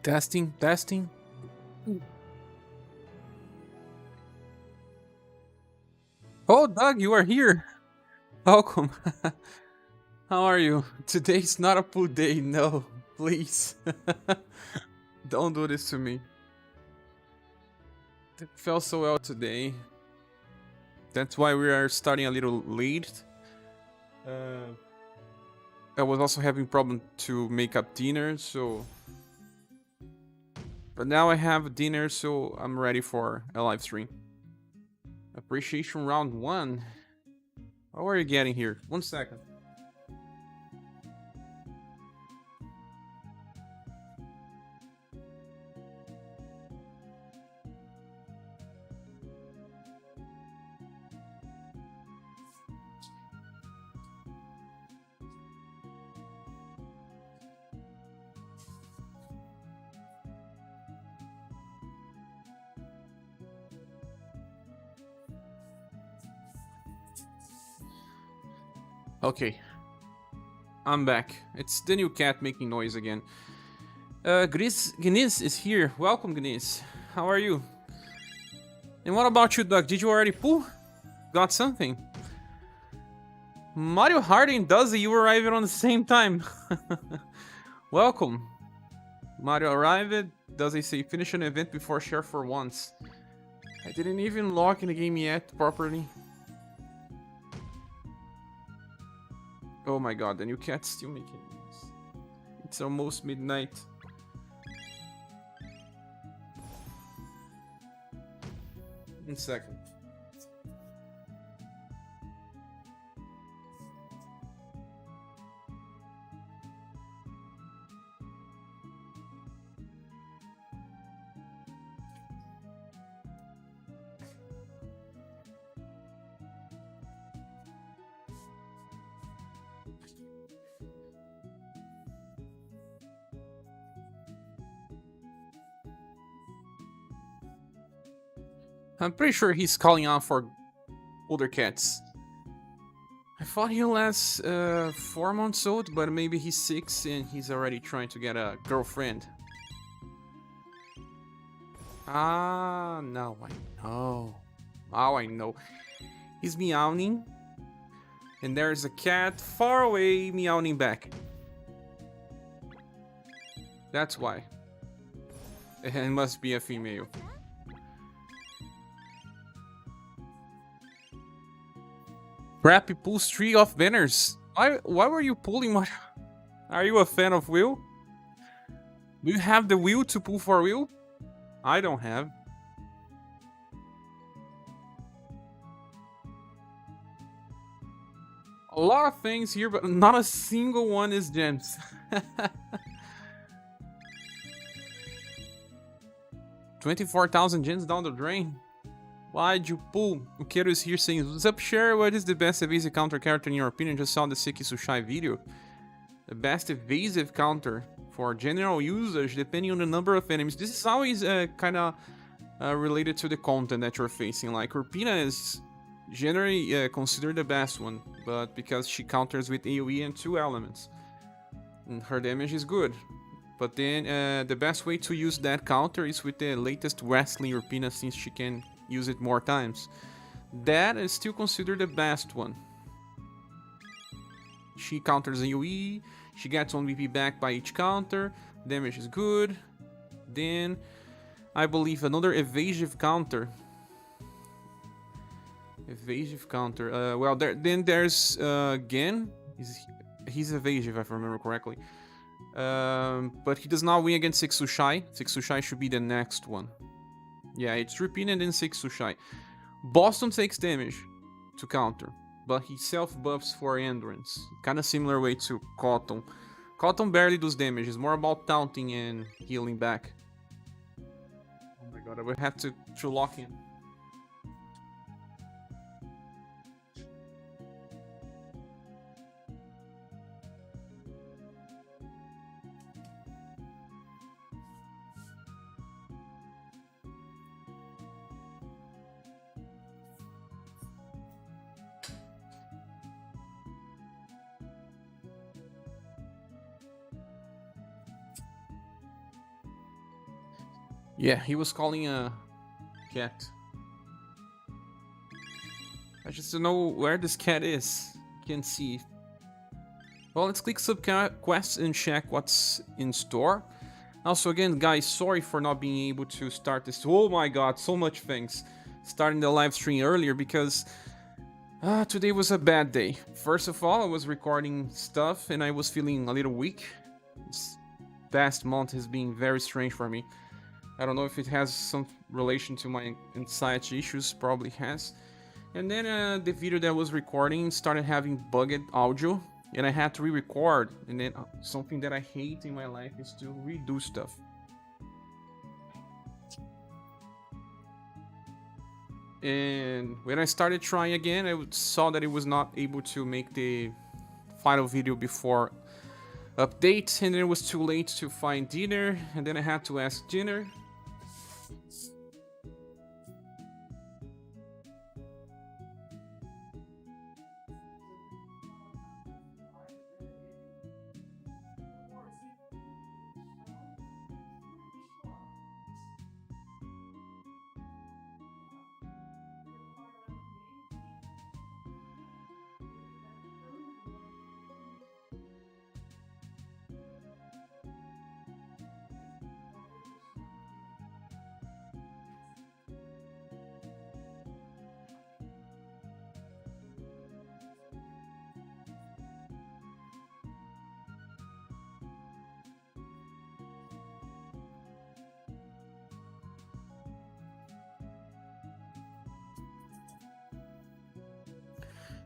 Testing, testing. Oh, Doug, you are here. Welcome. How are you? Today's not a pool day, no. Please. Don't do this to me. It felt so well today. That's why we are starting a little late. I was also having problem to make up dinner, so... But now I have dinner, so I'm ready for a live stream. Appreciation round 1. How are you getting here? 1 second. Okay. I'm back. It's the new cat making noise again. Gnis is here. Welcome, Gnis. How are you? And what about you, Doug? Did you already pull? Got something? Mario Harding does it. You arrived on the same time. Welcome. Mario arrived. Does he say finish an event before share for once? I didn't even log in the game yet properly. Oh my god, the new cat's still making noise. It's almost midnight. One second. I'm pretty sure he's calling out for older cats. I thought he was 4 months old, but maybe he's 6 and he's already trying to get a girlfriend. Ah, now I know. Now I know. He's meowing, and there's a cat far away meowing back. That's why. It must be a female. Crappy pulls 3 off banners. Why were you pulling my... Are you a fan of Will? Do you have the will to pull for Will? I don't have. A lot of things here, but not a single one is gems. 24,000 gems down the drain. Why'd you pull? Ukero is here saying, what's up, Cher? What is the best evasive counter character in your opinion? Just saw the Sekisushai video. The best evasive counter for general usage, depending on the number of enemies. This is always kind of related to the content that you're facing. Like, Urpina is generally considered the best one, but because she counters with AoE and 2 elements. And her damage is good. But then the best way to use that counter is with the latest wrestling Urpina, since she can use it more times. That is still considered the best one. She counters AoE, she gets 1 BP back by each counter, damage is good. Then, I believe another evasive counter. Evasive counter, well, then there's Gen. He's evasive if I remember correctly. But he does not win against Sekisushai. Sekisushai should be the next one. Yeah, it's Rupin and then Sekisushai. Boston takes damage to counter, but he self-buffs for endurance. Kind of similar way to Cotton. Cotton barely does damage, it's more about taunting and healing back. Oh my god, I will have to lock in. Yeah, he was calling a cat. I just don't know where this cat is. Can't see. Well, let's click subquests and check what's in store. Also, again, guys, sorry for not being able to start this. Oh my god, so much things. Starting the live stream earlier because today was a bad day. First of all, I was recording stuff and I was feeling a little weak. This past month has been very strange for me. I don't know if it has some relation to my anxiety issues, probably has. And then the video that I was recording started having bugged audio, and I had to re-record. And then something that I hate in my life is to redo stuff. And when I started trying again, I saw that it was not able to make the final video before update, and then it was too late to find dinner, and then I had to ask dinner.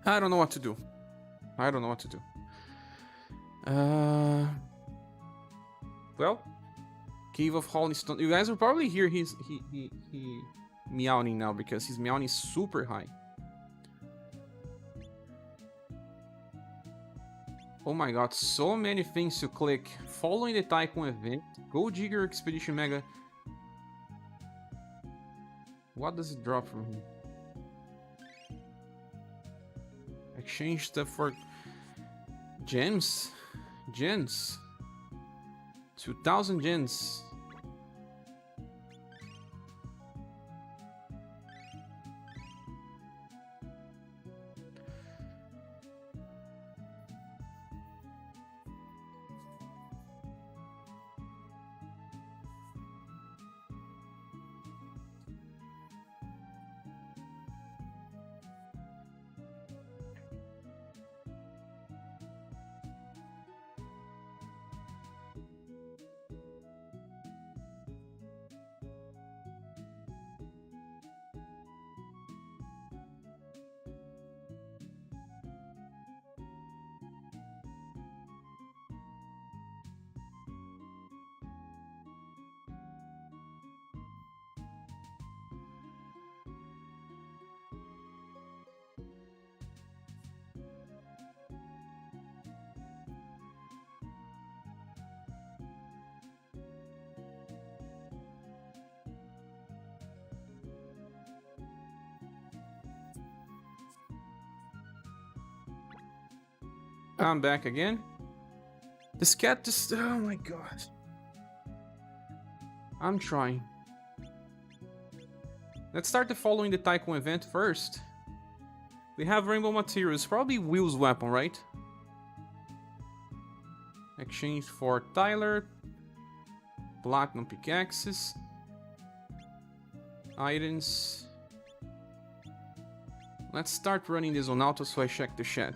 I don't know what to do. I don't know what to do. Well, Cave of Holy Stone. You guys will probably hear he meowing now because his meowing is super high. Oh my god, so many things to click. Following the Tycoon event, Gold Digger Expedition Mega. What does it drop from here? Exchange stuff for gems. 2000 gens. I'm back again. This cat just... Oh my god. I'm trying. Let's start the following the Tycoon event first. We have rainbow materials. Probably Will's weapon, right? Exchange for Tyler. Platinum pickaxes. Items. Let's start running this on auto so I check the chat.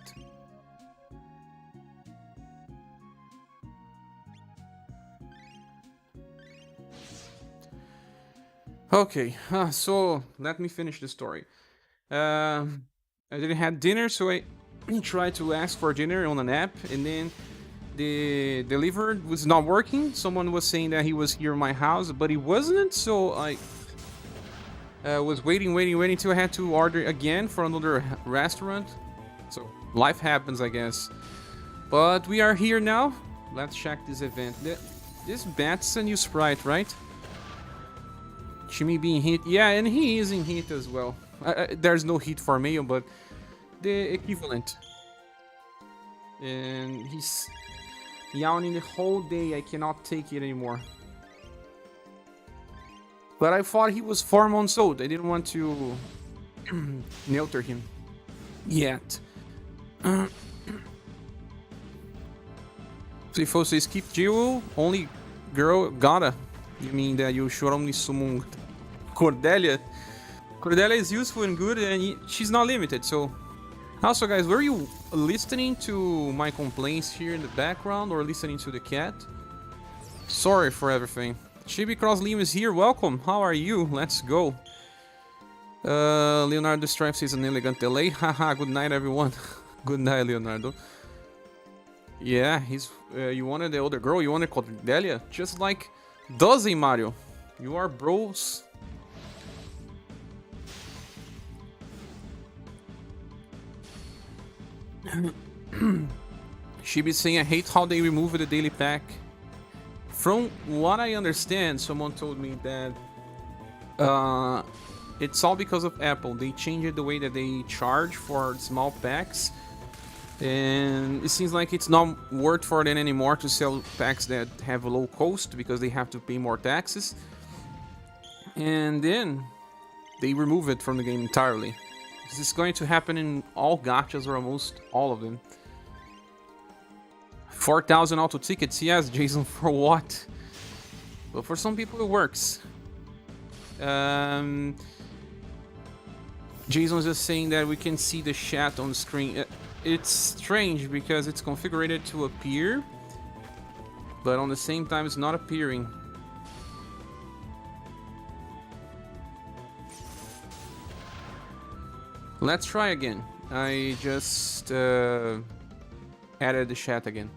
Okay, so let me finish the story. I didn't have dinner, so I tried to ask for dinner on an app, and then the delivery was not working. Someone was saying that he was here in my house, but he wasn't, so I was waiting till I had to order again for another restaurant. So life happens, I guess. But we are here now. Let's check this event. This bat's a new sprite, right? Shimmy being hit. Yeah, and he is in heat as well. There's no heat for male, but the equivalent. And he's yawning the whole day. I cannot take it anymore. But I thought he was 4 months old. I didn't want to neuter him yet. Se fosse skip duel, only girl gotta. You mean that you should only summon Cordelia? Cordelia is useful and good, and she's not limited, so... Also, guys, were you listening to my complaints here in the background, or listening to the cat? Sorry for everything. Chibi Cross Liam is here, welcome! How are you? Let's go! Leonardo Stripes is an elegant delay. Haha, good night, everyone. Good night, Leonardo. Yeah, he's... you wanted the older girl, you wanted Cordelia? Just like Doze, Mario. You are bros. Shibi's saying, I hate how they removed the daily pack. From what I understand, someone told me that it's all because of Apple. They changed the way that they charge for small packs, and it seems like it's not worth for them anymore to sell packs that have a low cost because they have to pay more taxes. And then they remove it from the game entirely. This is going to happen in all gachas, or almost all of them. 4,000 auto tickets, yes, Jason, for what? But for some people it works. Jason's just saying that we can see the chat on the screen. It's strange because it's configured to appear, but on the same time it's not appearing. Let's try again. I just added the chat again.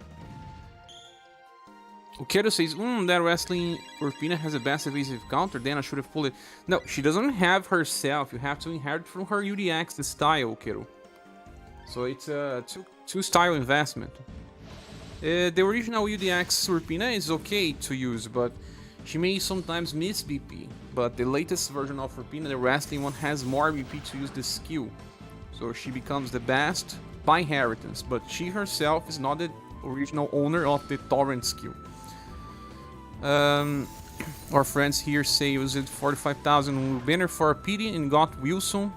Ukedo says, that wrestling Urpina has a best evasive counter, then I should have pulled it. No, she doesn't have herself. You have to inherit from her UDX the style, Ukedo. So it's a two style investment. The original UDX Urpina is okay to use, but she may sometimes miss BP. But the latest version of Urpina, the wrestling one, has more BP to use the skill. So she becomes the best by inheritance, but she herself is not the original owner of the torrent skill. Our friends here say it was at 45,000 banner for a pity and got Wilson,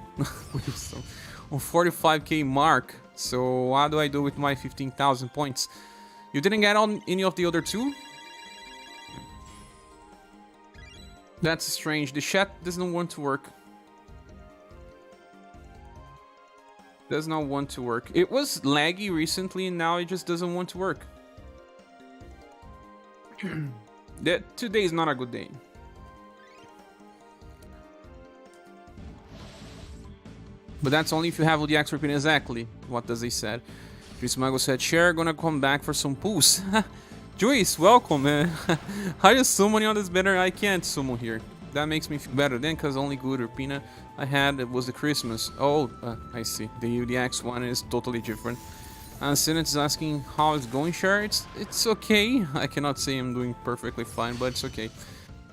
Wilson on 45k mark. So what do I do with my 15,000 points? You didn't get on any of the other two? That's strange. The chat doesn't want to work. Does not want to work. It was laggy recently and now it just doesn't want to work. Today is not a good day. But that's only if you have the expert pin. Exactly what does he said. Juice Mago said, Cher gonna come back for some pulls. Juice, welcome, man. How you summoning on this banner? I can't summon here. That makes me feel better then, because only good Urpina I had it was the Christmas. Oh, I see. The UDX one is totally different. And Senate is asking how it's going, Cher. It's okay. I cannot say I'm doing perfectly fine, but it's okay.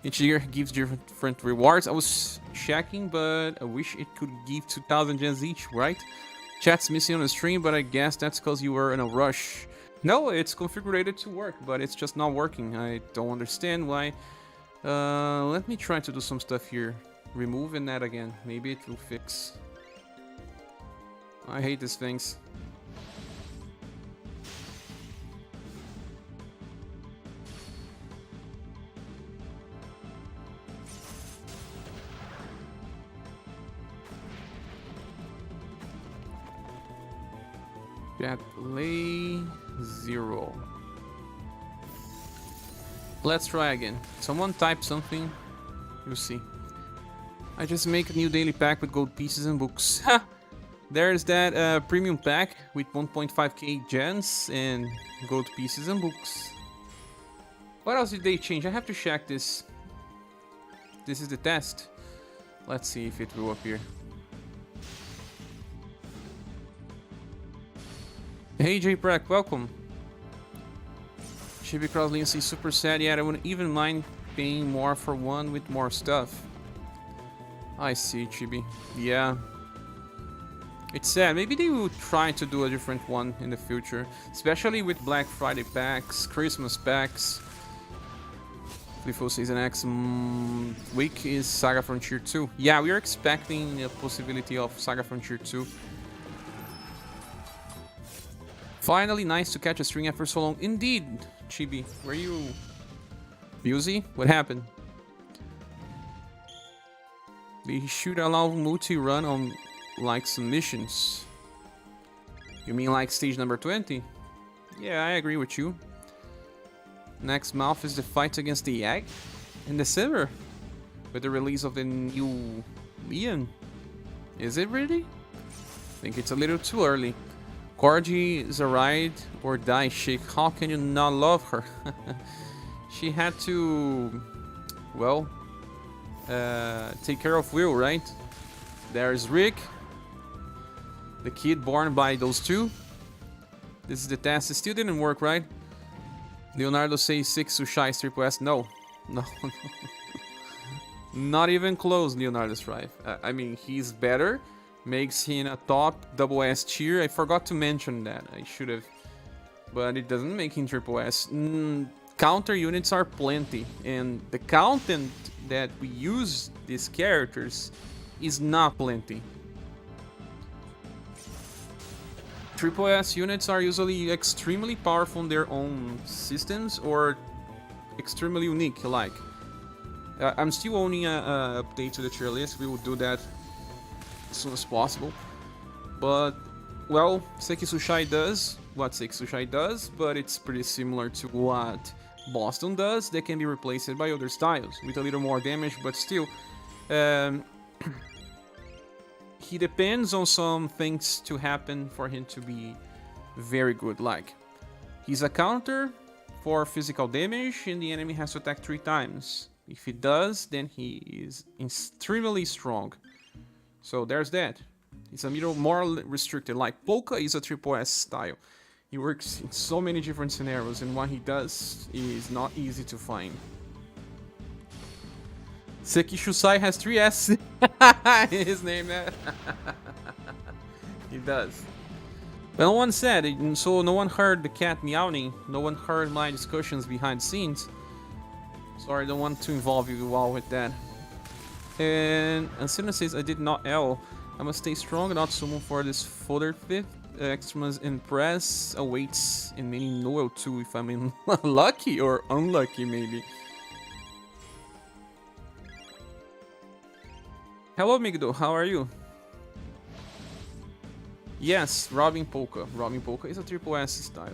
Each year gives different rewards. I was checking, but I wish it could give 2,000 gens each, right? Chat's missing on the stream, but I guess that's because you were in a rush. No, it's configured to work, but it's just not working. I don't understand why. Let me try to do some stuff here. Removing that again. Maybe it will fix. I hate these things. Play 0. Let's try again. Someone type something. You'll see. I just make a new daily pack with gold pieces and books. There's that premium pack with 1.5k gens and gold pieces and books. What else did they change? I have to check this. This is the test. Let's see if it will appear. Hey J Prek, welcome. Chibi Cross Lindsay super sad. Yeah, I wouldn't even mind paying more for one with more stuff. I see, Chibi. Yeah. It's sad. Maybe they will try to do a different one in the future. Especially with Black Friday packs, Christmas packs. Flifo says the next week is SaGa Frontier 2. Yeah, we are expecting a possibility of SaGa Frontier 2. Finally, nice to catch a string after so long. Indeed, Chibi. Were you busy? What happened? They should allow multi-run on like submissions. You mean like stage number 20? Yeah, I agree with you. Next month is the fight against the egg in December with the release of the new Leon. Is it really? I think it's a little too early. Corgi is a ride or die chick. How can you not love her? She had to, well, take care of Will, right? There's Rick, the kid born by those two. This is the test. It still didn't work, right? Leonardo says 6 to Shy Triple S. No. Not even close, Leonardo's drive. I mean, he's better. Makes him a top double S tier. I forgot to mention that. I should have. But it doesn't make him triple S. Counter units are plenty. And the content that we use these characters is not plenty. Triple S units are usually extremely powerful in their own systems or extremely unique alike. I'm still owning a update to the tier list. We will do that as soon as possible. But, well, Sekisushai does what Sekisushai does, but it's pretty similar to what Boston does. That can be replaced by other styles with a little more damage, but still. He depends on some things to happen for him to be very good. Like, he's a counter for physical damage and the enemy has to attack 3 times. If he does, then he is extremely strong. So there's that. It's a little more restricted. Like, Polka is a triple S style. He works in so many different scenarios and what he does is not easy to find. Sekishusai has 3 S in his name. He does. But no one said, so no one heard the cat meowing. No one heard my discussions behind the scenes. Sorry, I don't want to involve you all with that. And Ancina says, I did not L. I must stay strong and not summon for this fodder 5th. Extras and press awaits in many Noel too, if I'm in lucky or unlucky maybe. Hello, Migdo. How are you? Yes, Robin Polka. Robin Polka is a triple S style.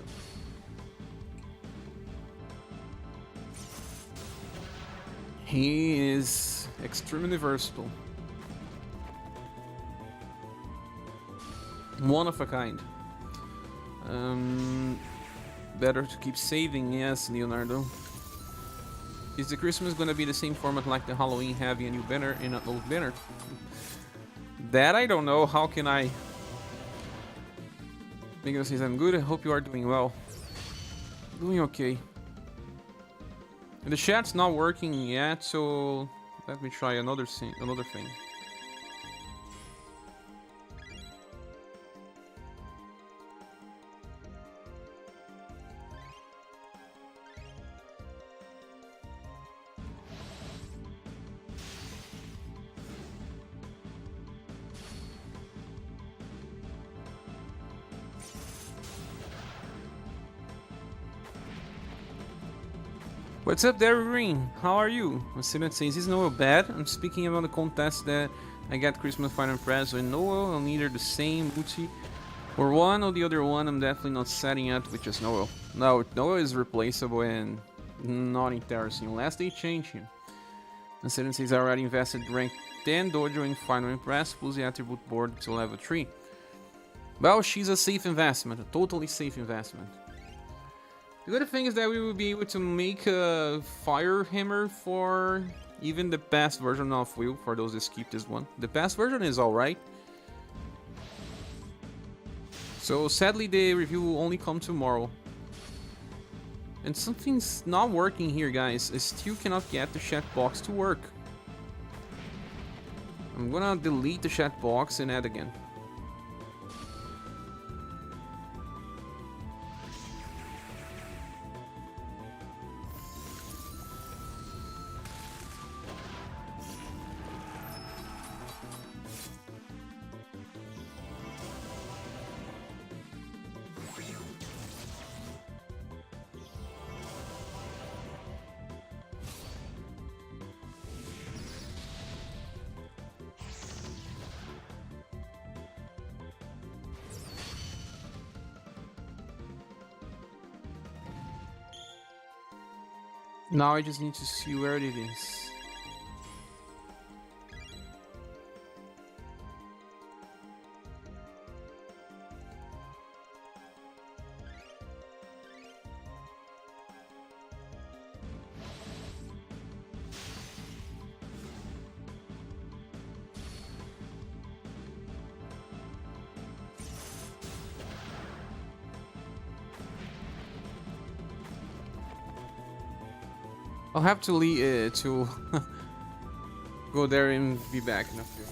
He is extremely versatile. One of a kind. Better to keep saving, yes, Leonardo. Is the Christmas gonna be the same format like the Halloween, having a new banner and an old banner? That I don't know. How can I? Miguel says I'm good. I hope you are doing well. Doing okay. And the chat's not working yet, so let me try another thing. What's up there, Green? How are you? Student says, is Noel bad? I'm speaking about the contest that I got Christmas Final Prize with Noel. I'm either the same Uchi or one or the other one. I'm definitely not setting up with just Noel. No, Noel is replaceable and not interesting unless they change him. And student says, I already invested rank 10 dojo in Final Impress plus the attribute board to level 3. Well, she's a safe investment, a totally safe investment. The good thing is that we will be able to make a fire hammer for even the past version of Will, for those that skip this one. The past version is alright. So sadly the review will only come tomorrow. And something's not working here, guys. I still cannot get the chat box to work. I'm gonna delete the chat box and add again. Now I just need to see where it is. I'll have to leave to go there and be back in a few.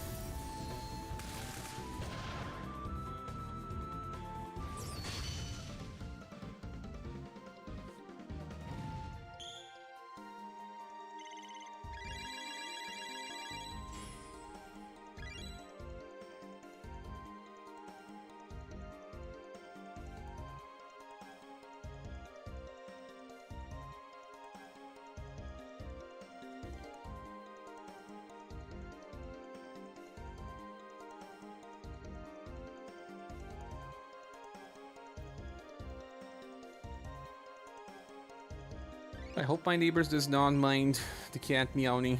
I hope my neighbors does not mind the cat meowing.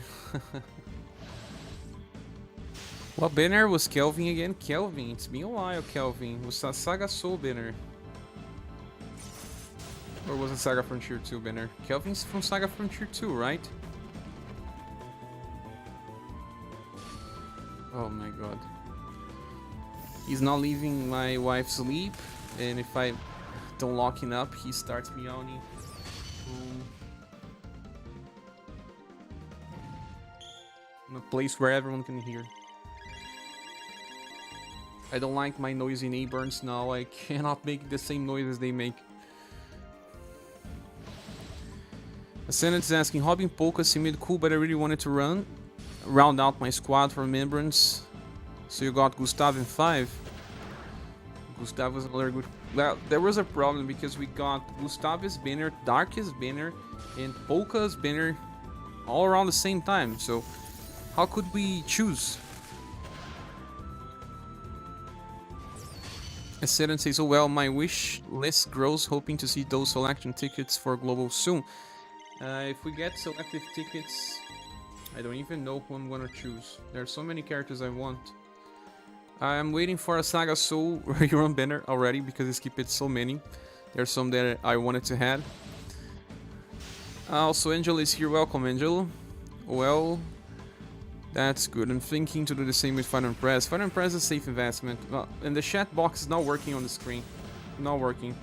What banner was Kelvin again? Kelvin, it's been a while, Kelvin. Was a SaGa Soul banner. Or was it SaGa Frontier 2 banner? Kelvin's from SaGa Frontier 2, right? Oh my god. He's not leaving my wife sleep, and if I don't lock him up, he starts meowing. In a place where everyone can hear. I don't like my noisy neighbors now. I cannot make the same noise as they make. A Senate is asking, Robin Polka seemed cool, but I really wanted to round out my squad for remembrance. So you got Gustav in 5. Gustav was another good. Well, there was a problem because we got Gustav's banner, Dark's banner, and Polka's banner all around the same time. So how could we choose? Ascendant says, oh well, my wish list grows, hoping to see those selection tickets for Global soon. If we get selective tickets, I don't even know who I'm gonna choose. There are so many characters I want. I'm waiting for a SaGa Soul rerun banner already because they skipped so many. There's some that I wanted to have. Also, Angel is here. Welcome, Angel. Well, that's good. I'm thinking to do the same with Final Press. Final Press is a safe investment. And the chat box is not working on the screen. Not working.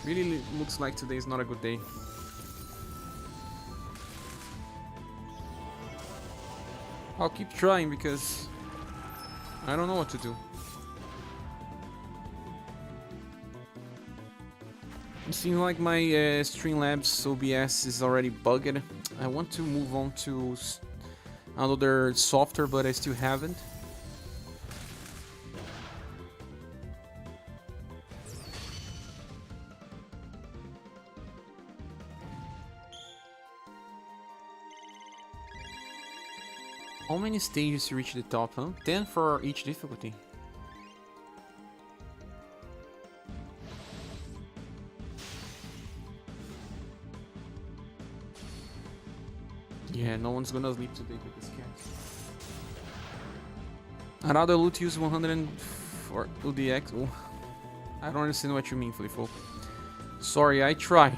Really looks like today is not a good day. I'll keep trying because I don't know what to do. It seems like my Streamlabs OBS is already bugged. I want to move on to another software, but I still haven't. How many stages to reach the top, huh? 10 for each difficulty. Yeah, no one's gonna sleep today with this cat. Another loot use 100 for UDX. Oh, I don't understand what you mean, Flippo. Sorry, I try.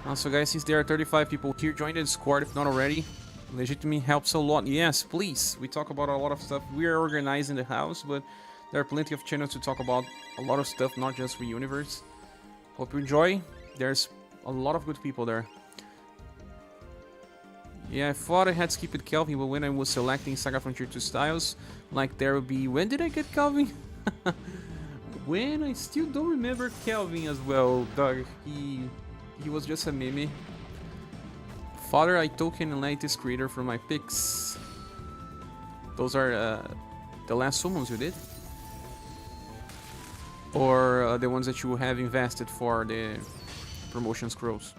Also, guys, since there are 35 people here, join the Discord if not already. Legitimately helps a lot. Yes, please. We talk about a lot of stuff. We are organizing the house, but there are plenty of channels to talk about a lot of stuff, not just for UniverSe. Hope you enjoy. There's a lot of good people there. Yeah, I thought I had skipped Kelvin, but when I was selecting SaGa Frontier 2 styles, like there would be... When did I get Kelvin? When? I still don't remember Kelvin as well, Doug. He was just a meme. Father, I token and latest creator for my picks. Those are the last summons you did? Or the ones that you have invested for the promotion scrolls?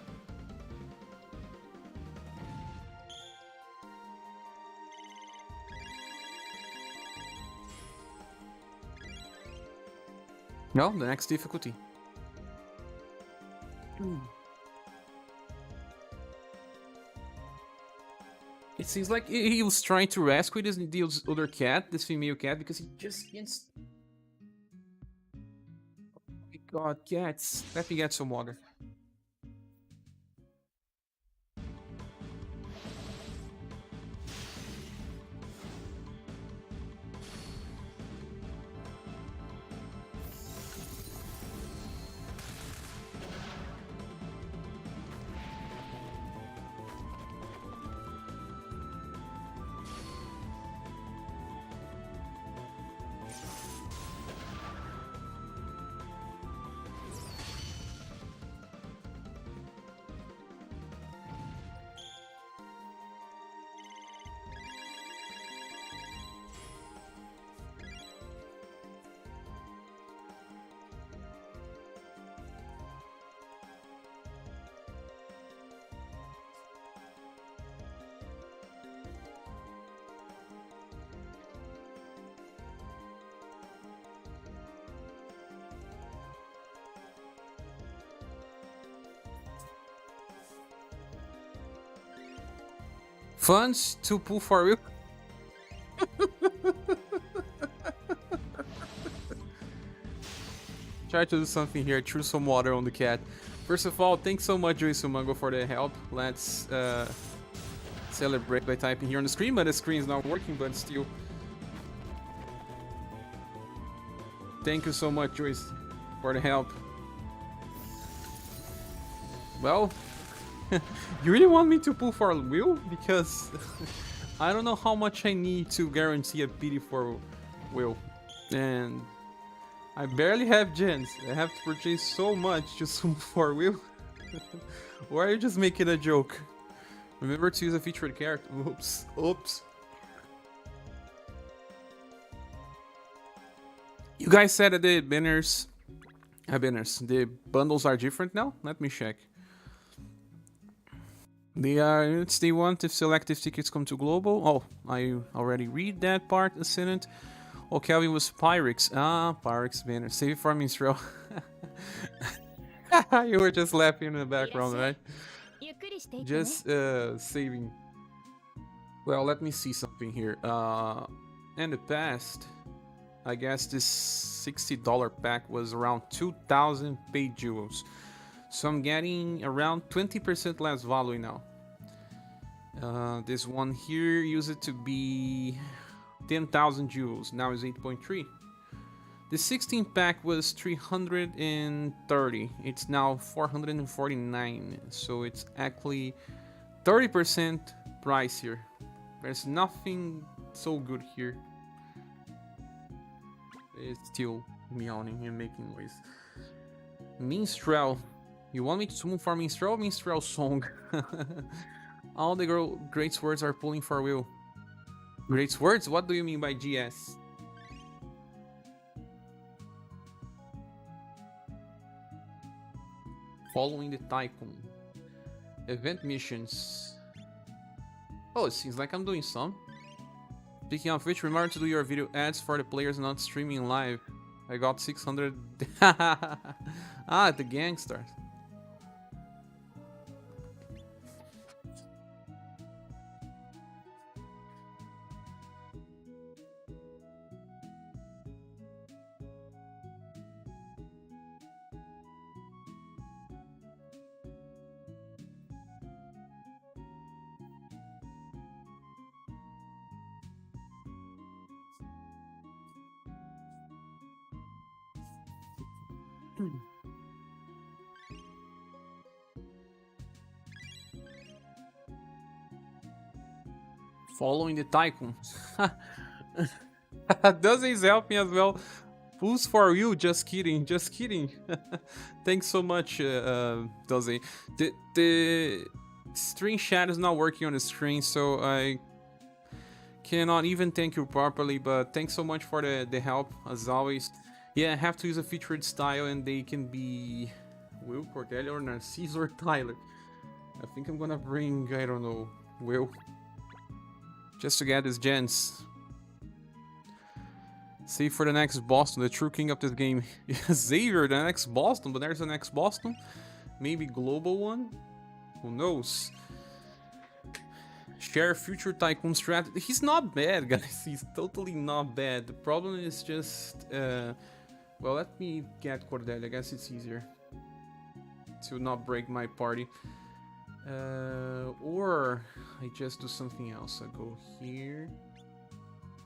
No, the next difficulty. It seems like he was trying to rescue this other cat, this female cat, because he just gets... Oh my god, cats. Let me get some water. Funds to pull for you. Try to do something here. Threw some water on the cat. First of all, thanks so much, Joey Sumango, for the help. Let's celebrate by typing here on the screen, but the screen is not working, but still. Thank you so much, Joyce, for the help. Well, you really want me to pull for Will? Because I don't know how much I need to guarantee a pity for Will. And I barely have gens. I have to purchase so much just for Will. Or are you just making a joke? Remember to use a featured character. Oops. Oops. You guys said that the banners... the bundles are different now? Let me check. They are units they want if selective tickets come to global. Oh, I already read that part, Ascendant. Oh, Kelvin was Pyrex. Ah, Pyrex banner. Save it for Minstrel. You were just laughing in the background, right? Just saving. Well, let me see something here. In the past, I guess this $60 pack was around 2,000 paid jewels. So I'm getting around 20% less value now. This one here used it to be 10,000 jewels. Now it's 8.3. The 16 pack was 330. It's now 449. So it's actually 30% price here. There's nothing so good here. It's still meowing and making noise. Minstrel. You want me to summon for Minstrel? Minstrel song. All the great swords are pulling for Will. Great swords? What do you mean by GS? Following the Tycoon. Event missions. Oh, it seems like I'm doing some. Speaking of which, remember to do your video ads for the players not streaming live. I got 600. Ah, the gangsters. Following the Tycoon. Doesn't help me as well. Who's for you? Just kidding, just kidding. Thanks so much, Doze. The stream chat is not working on the screen, so I cannot even thank you properly, but thanks so much for the help, as always. Yeah, I have to use a featured style, and they can be Will, Cordelia, or Narcisse, or Tyler. I think I'm gonna bring, I don't know, Will. Just to get his gens. See for the next Boston, the true king of this game. Xavier, the next Boston, but there's the next Boston. Maybe global one? Who knows? Share future tycoon strategy. He's not bad, guys. He's totally not bad. The problem is just... well, let me get Cordelia. I guess it's easier to not break my party. Or I just do something else. I go here.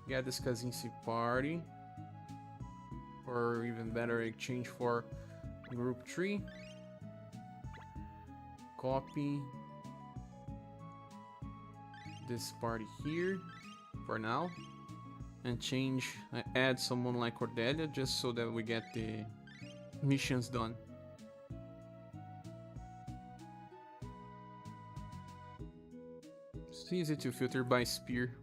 Get this Kazinsi party. Or even better, exchange for group 3. Copy this party here for now, and change, add someone like Cordelia just so that we get the missions done. It's easy to filter by spear.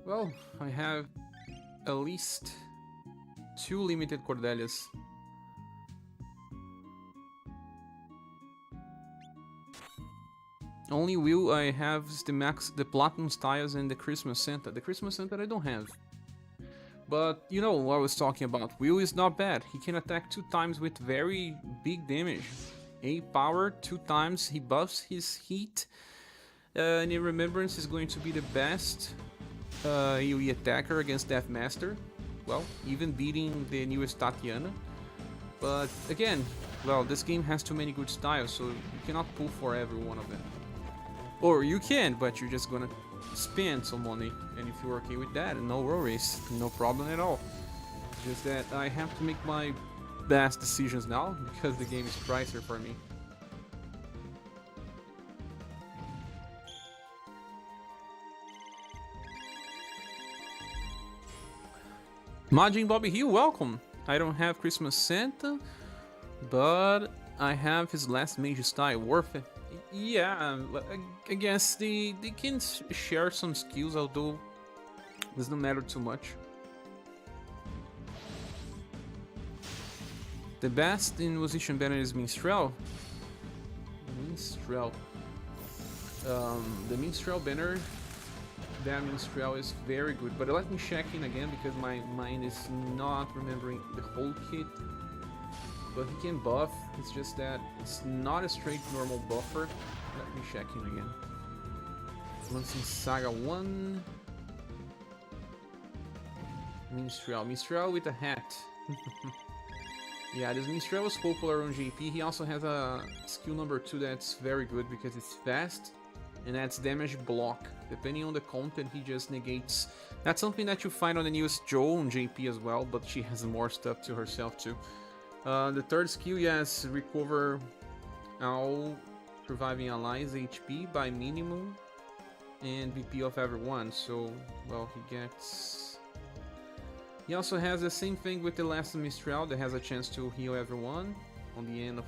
Well, I have at least 2 limited Cordelias. Only Will I have is the Platinum Styles and the Christmas Santa. The Christmas Santa I don't have. But, you know what I was talking about. Will is not bad. He can attack 2 times with very big damage. 8 power, 2 times. He buffs his heat. And in Remembrance is going to be the best AoE attacker against Deathmaster. Well, even beating the newest Tatiana. But again, well, this game has too many good styles, so you cannot pull for every one of them. Or you can, but you're just gonna spend some money, and if you're okay with that, no worries, no problem at all. Just that I have to make my best decisions now, because the game is pricier for me. Majin Bobby Hill, welcome! I don't have Christmas Santa, but I have his last mage style, worth it. Yeah, I guess they can share some skills, although it doesn't matter too much. The best in position banner is Minstrel. Minstrel. The Minstrel banner, that Minstrel is very good, but let me check in again because my mind is not remembering the whole kit. But he can buff, it's just that it's not a straight normal buffer. Let me check in again. Once in SaGa 1. Minstrel with a hat. Yeah, this Minstrel is popular on JP. He also has a skill number 2 that's very good because it's fast and adds damage block. Depending on the content, he just negates. That's something that you find on the newest Jo on JP as well, but she has more stuff to herself too. The third skill, yes, recover all surviving allies HP by minimum and BP of everyone. So, well, he gets... He also has the same thing with the last Minstrel that has a chance to heal everyone on the end of...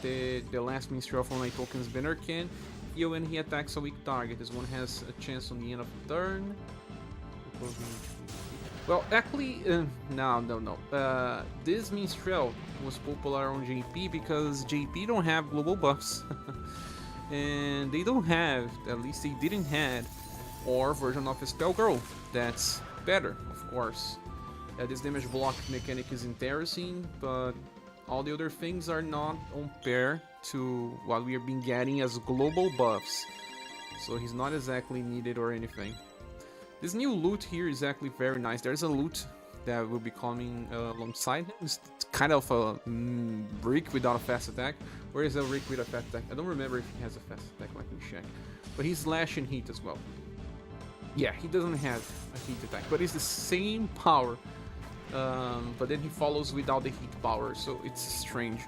the last Minstrel from my tokens banner can heal when he attacks a weak target. This one has a chance on the end of the turn. Well, actually, no. This Minstrel was popular on JP because JP don't have global buffs. And they don't have, at least they didn't have, or version of a Spell Girl. That's better, of course. This damage block mechanic is interesting, but all the other things are not on pair to what we have been getting as global buffs. So he's not exactly needed or anything. This new loot here is actually very nice. There's a loot that will be coming alongside him. It's kind of a Rick without a fast attack. Or is a Rick with a fast attack? I don't remember if he has a fast attack, let me check. But he's slash and heat as well. Yeah, he doesn't have a heat attack, but it's the same power. But then he follows without the heat power, so it's strange.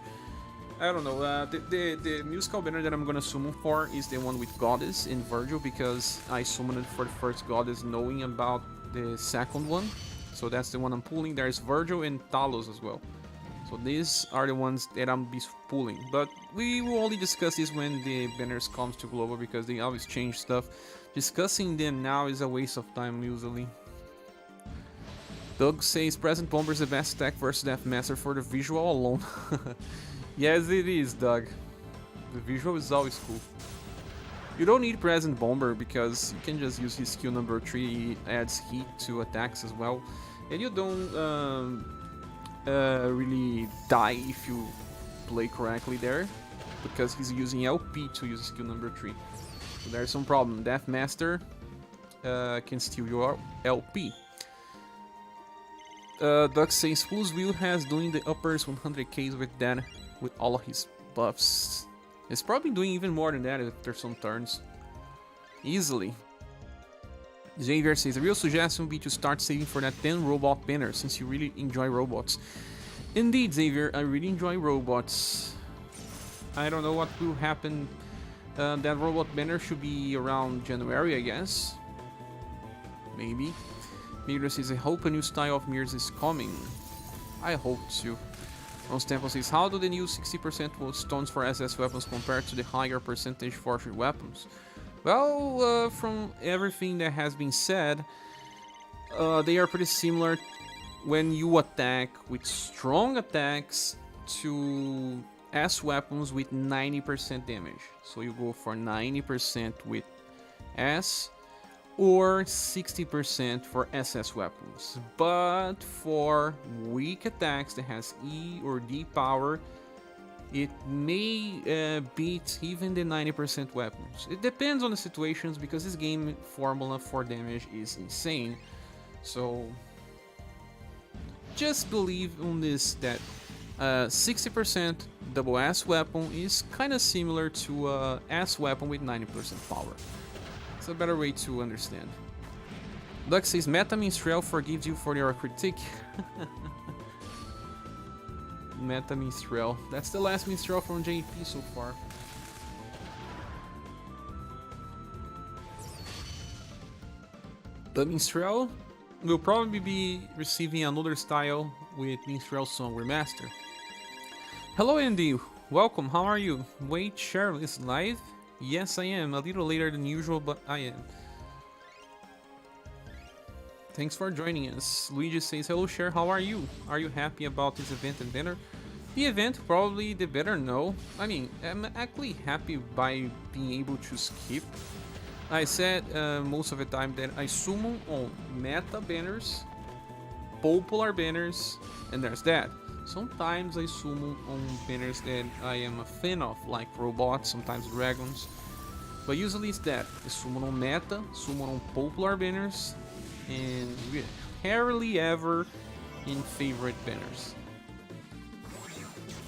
I don't know, the musical banner that I'm gonna summon for is the one with Goddess and Virgil, because I summoned it for the first Goddess knowing about the second one. So that's the one I'm pulling. There's Virgil and Talos as well. So these are the ones that I'm be pulling. But we will only discuss this when the banners comes to global, because they always change stuff. Discussing them now is a waste of time usually. Doug says Present Bomber is the best attack versus Deathmaster for the visual alone. Yes, it is, Doug. The visual is always cool. You don't need Present Bomber because you can just use his skill number 3, he adds heat to attacks as well. And you don't really die if you play correctly there, because he's using LP to use skill number 3. So there's some problem. Death Master can steal your LP. Duck says whose Will has doing the uppers 100k with that, with all of his buffs. He's probably doing even more than that after some turns. Easily. ScherBR says a real suggestion would be to start saving for that 10 robot banner since you really enjoy robots. Indeed, Xavier, I really enjoy robots. I don't know what will happen. That robot banner should be around January, I guess. Maybe. Mirror says, I hope a new style of mirrors is coming. I hope too. Ron's Temple says, how do the new 60% stones for SS weapons compare to the higher percentage fortune weapons? Well, from everything that has been said, they are pretty similar when you attack with strong attacks to S weapons with 90% damage. So you go for 90% with S or 60% for SS weapons. But for weak attacks that has E or D power, it may beat even the 90% weapons. It depends on the situations because this game formula for damage is insane. So just believe on this that 60% double S weapon is kind of similar to a S weapon with 90% power. It's a better way to understand. Duck says, Meta Minstrel forgives you for your critique. Meta Minstrel. That's the last Minstrel from JP so far. The Minstrel will probably be receiving another style with Minstrel Song Remaster. Hello Andy, welcome, how are you? Wait, Cheryl is live? Yes, I am. A little later than usual, but I am. Thanks for joining us. Luigi says, hello Cher, how are you? Are you happy about this event and banner? The event, probably the banner, no. I mean, I'm actually happy by being able to skip. I said most of the time that I summon on meta banners, popular banners, and there's that. Sometimes I summon on banners that I am a fan of, like robots, sometimes dragons. But usually it's that. I summon on meta, summon on popular banners, and rarely ever in favorite banners.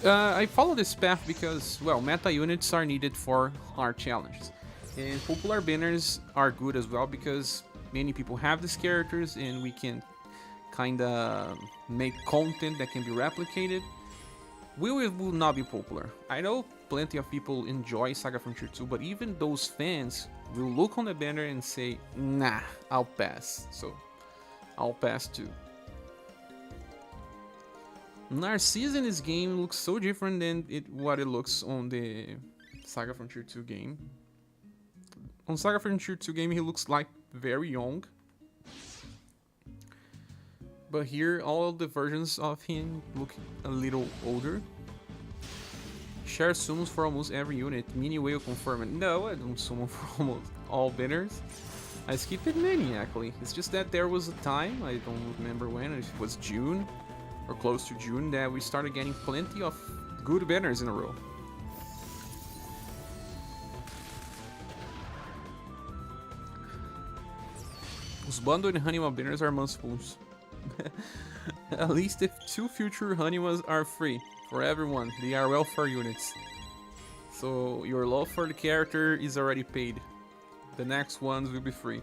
I follow this path because, well, meta units are needed for hard challenges. And popular banners are good as well because many people have these characters and we can kinda make content that can be replicated. Will not be popular. I know plenty of people enjoy SaGa Frontier 2, but even those fans will look on the banner and say, nah, I'll pass. So, I'll pass too. Narcisse in this game looks so different than what it looks on the SaGa Frontier 2 game. On SaGa Frontier 2 game, he looks like very young. But here, all the versions of him look a little older. Share summons for almost every unit. Mini Whale confirmed. No, I don't summon for almost all banners. I skipped many, actually. It's just that there was a time, I don't remember when, if it was June, or close to June, that we started getting plenty of good banners in a row. Os bundled Haniwa banners are multiples. At least if 2 future Haniwas are free for everyone, they are welfare units. So your love for the character is already paid. The next ones will be free.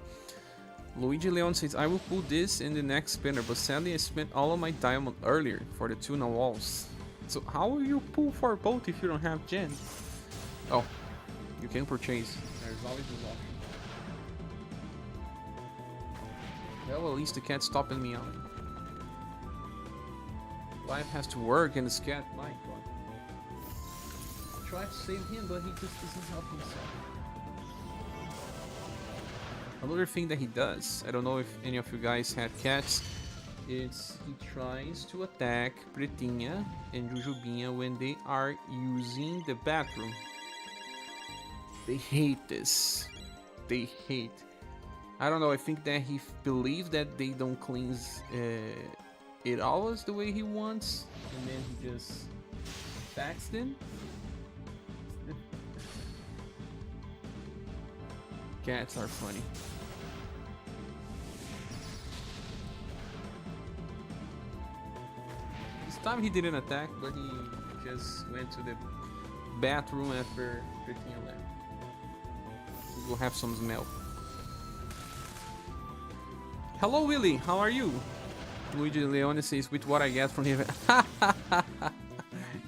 Luigi Leon says, I will pull this in the next banner, but sadly I spent all of my diamond earlier for the tuna walls. So how will you pull for both if you don't have gen? Oh, you can purchase. There's always this option. Well, at least the cat's stopping me out. Life has to work and this cat, my god. I tried to save him, but he just doesn't help himself. Another thing that he does, I don't know if any of you guys had cats, is he tries to attack Pretinha and Jujubinha when they are using the bathroom. They hate this. They hate I don't know, I think that he believes that they don't cleanse it always the way he wants, and then he just taxed them. Cats are funny. This time he didn't attack, but he just went to the bathroom after 15 left. We'll have some smell. Hello Willie, how are you? Luigi Leone says, with what I get from the event.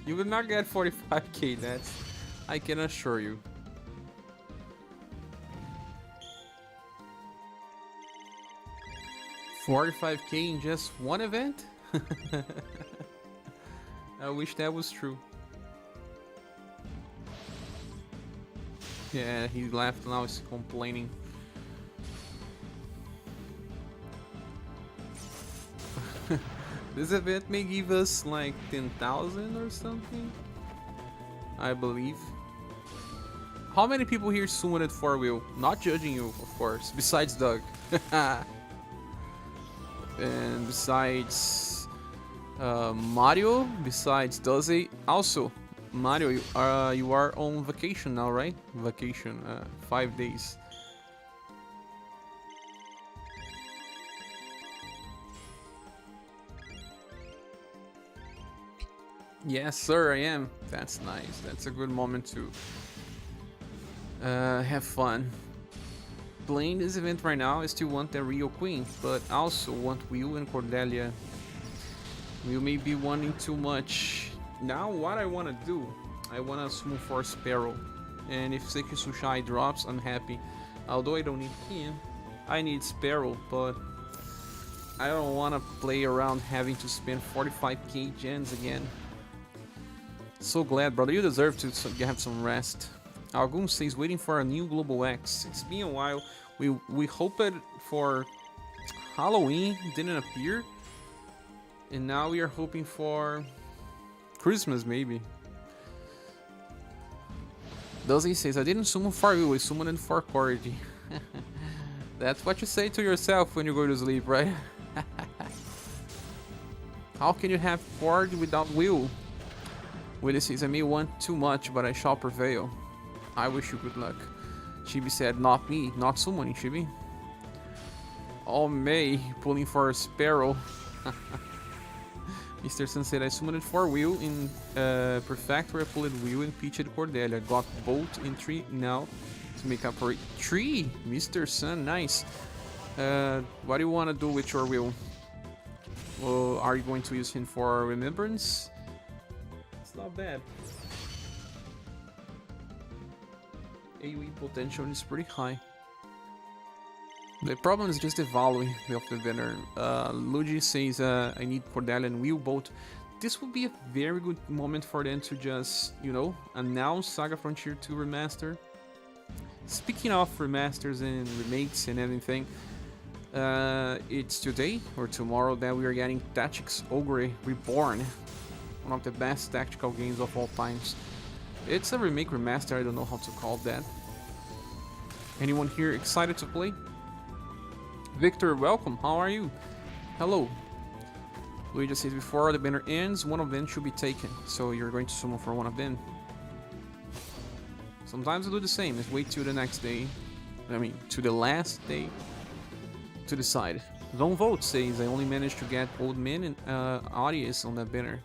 You will not get 45k, that's I can assure you. $45k in just one event? I wish that was true. Yeah, he left, now he's complaining. This event may give us like 10,000 or something, I believe. How many people here summoned at 4-wheel? Not judging you, of course, besides Doug. And besides Mario, besides Doze. Also, Mario, you are on vacation now, right? Vacation, 5 days. Yes, sir, I am. That's nice. That's a good moment to have fun. Playing this event right now, I still want the Rio Queen, but also want Will and Cordelia. Will may be wanting too much. Now, what I want to do, I want to summon for Sparrow. And if Seki Sushai drops, I'm happy. Although I don't need him, I need Sparrow, but I don't want to play around having to spend 45k gens again. So glad, brother. You deserve to have some rest. Algum says waiting for a new Global X. It's been a while. We hoped for Halloween, didn't appear, and now we are hoping for Christmas maybe. Dozy says I didn't summon for you. I summoned for Cordy. That's what you say to yourself when you go to sleep, right? How can you have Cordy without Will? Willie says, I may want too much, but I shall prevail. I wish you good luck. Chibi said, not me, not summoning, Chibi. Oh, May, pulling for a Sparrow. Mr. Sun said, I summoned for Will in Prefecture, I pulled Will and pitched Cordelia. Got both in 3 now to make up for it. 3, Mr. Sun, nice. What do you want to do with your Will? Well, are you going to use him for Remembrance? Not bad. AoE potential is pretty high. The problem is just the value of the banner. Luigi says I need Cordelia and Will both. This would be a very good moment for them to just, you know, announce Saga Frontier 2 Remaster. Speaking of remasters and remakes and everything, it's today or tomorrow that we are getting Tactics Ogre Reborn. One of the best tactical games of all times. It's a remake remaster, I don't know how to call that. Anyone here excited to play? Victor, welcome, how are you? Hello. Luigi says before the banner ends, one of them should be taken. So you're going to summon for one of them. Sometimes I do the same, is wait till the next day. I mean, to the last day to decide. Don't vote says I only managed to get Old Man and Audius on that banner.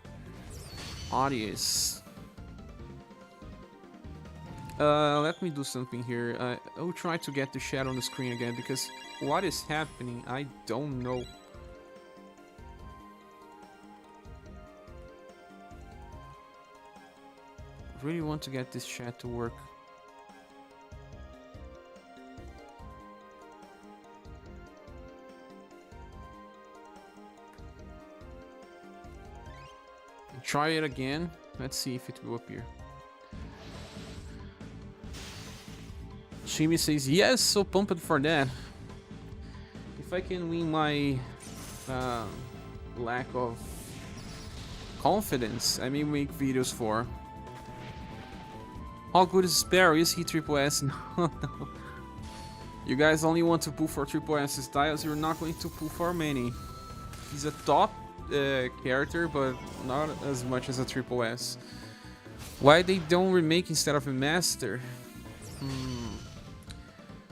Audius. Let me do something here. I will try to get the shadow on the screen again because what is happening, I don't know. I really want to get this chat to work. Try it again. Let's see if it will appear. Shimi says, yes, so pumped for that. If I can win my lack of confidence, I may make videos for. How good is Sparrow? Is he triple S? No, no. You guys only want to pull for Triple S styles, you're not going to pull for many. He's a top character, but not as much as a Triple S. Why they don't remake instead of remaster?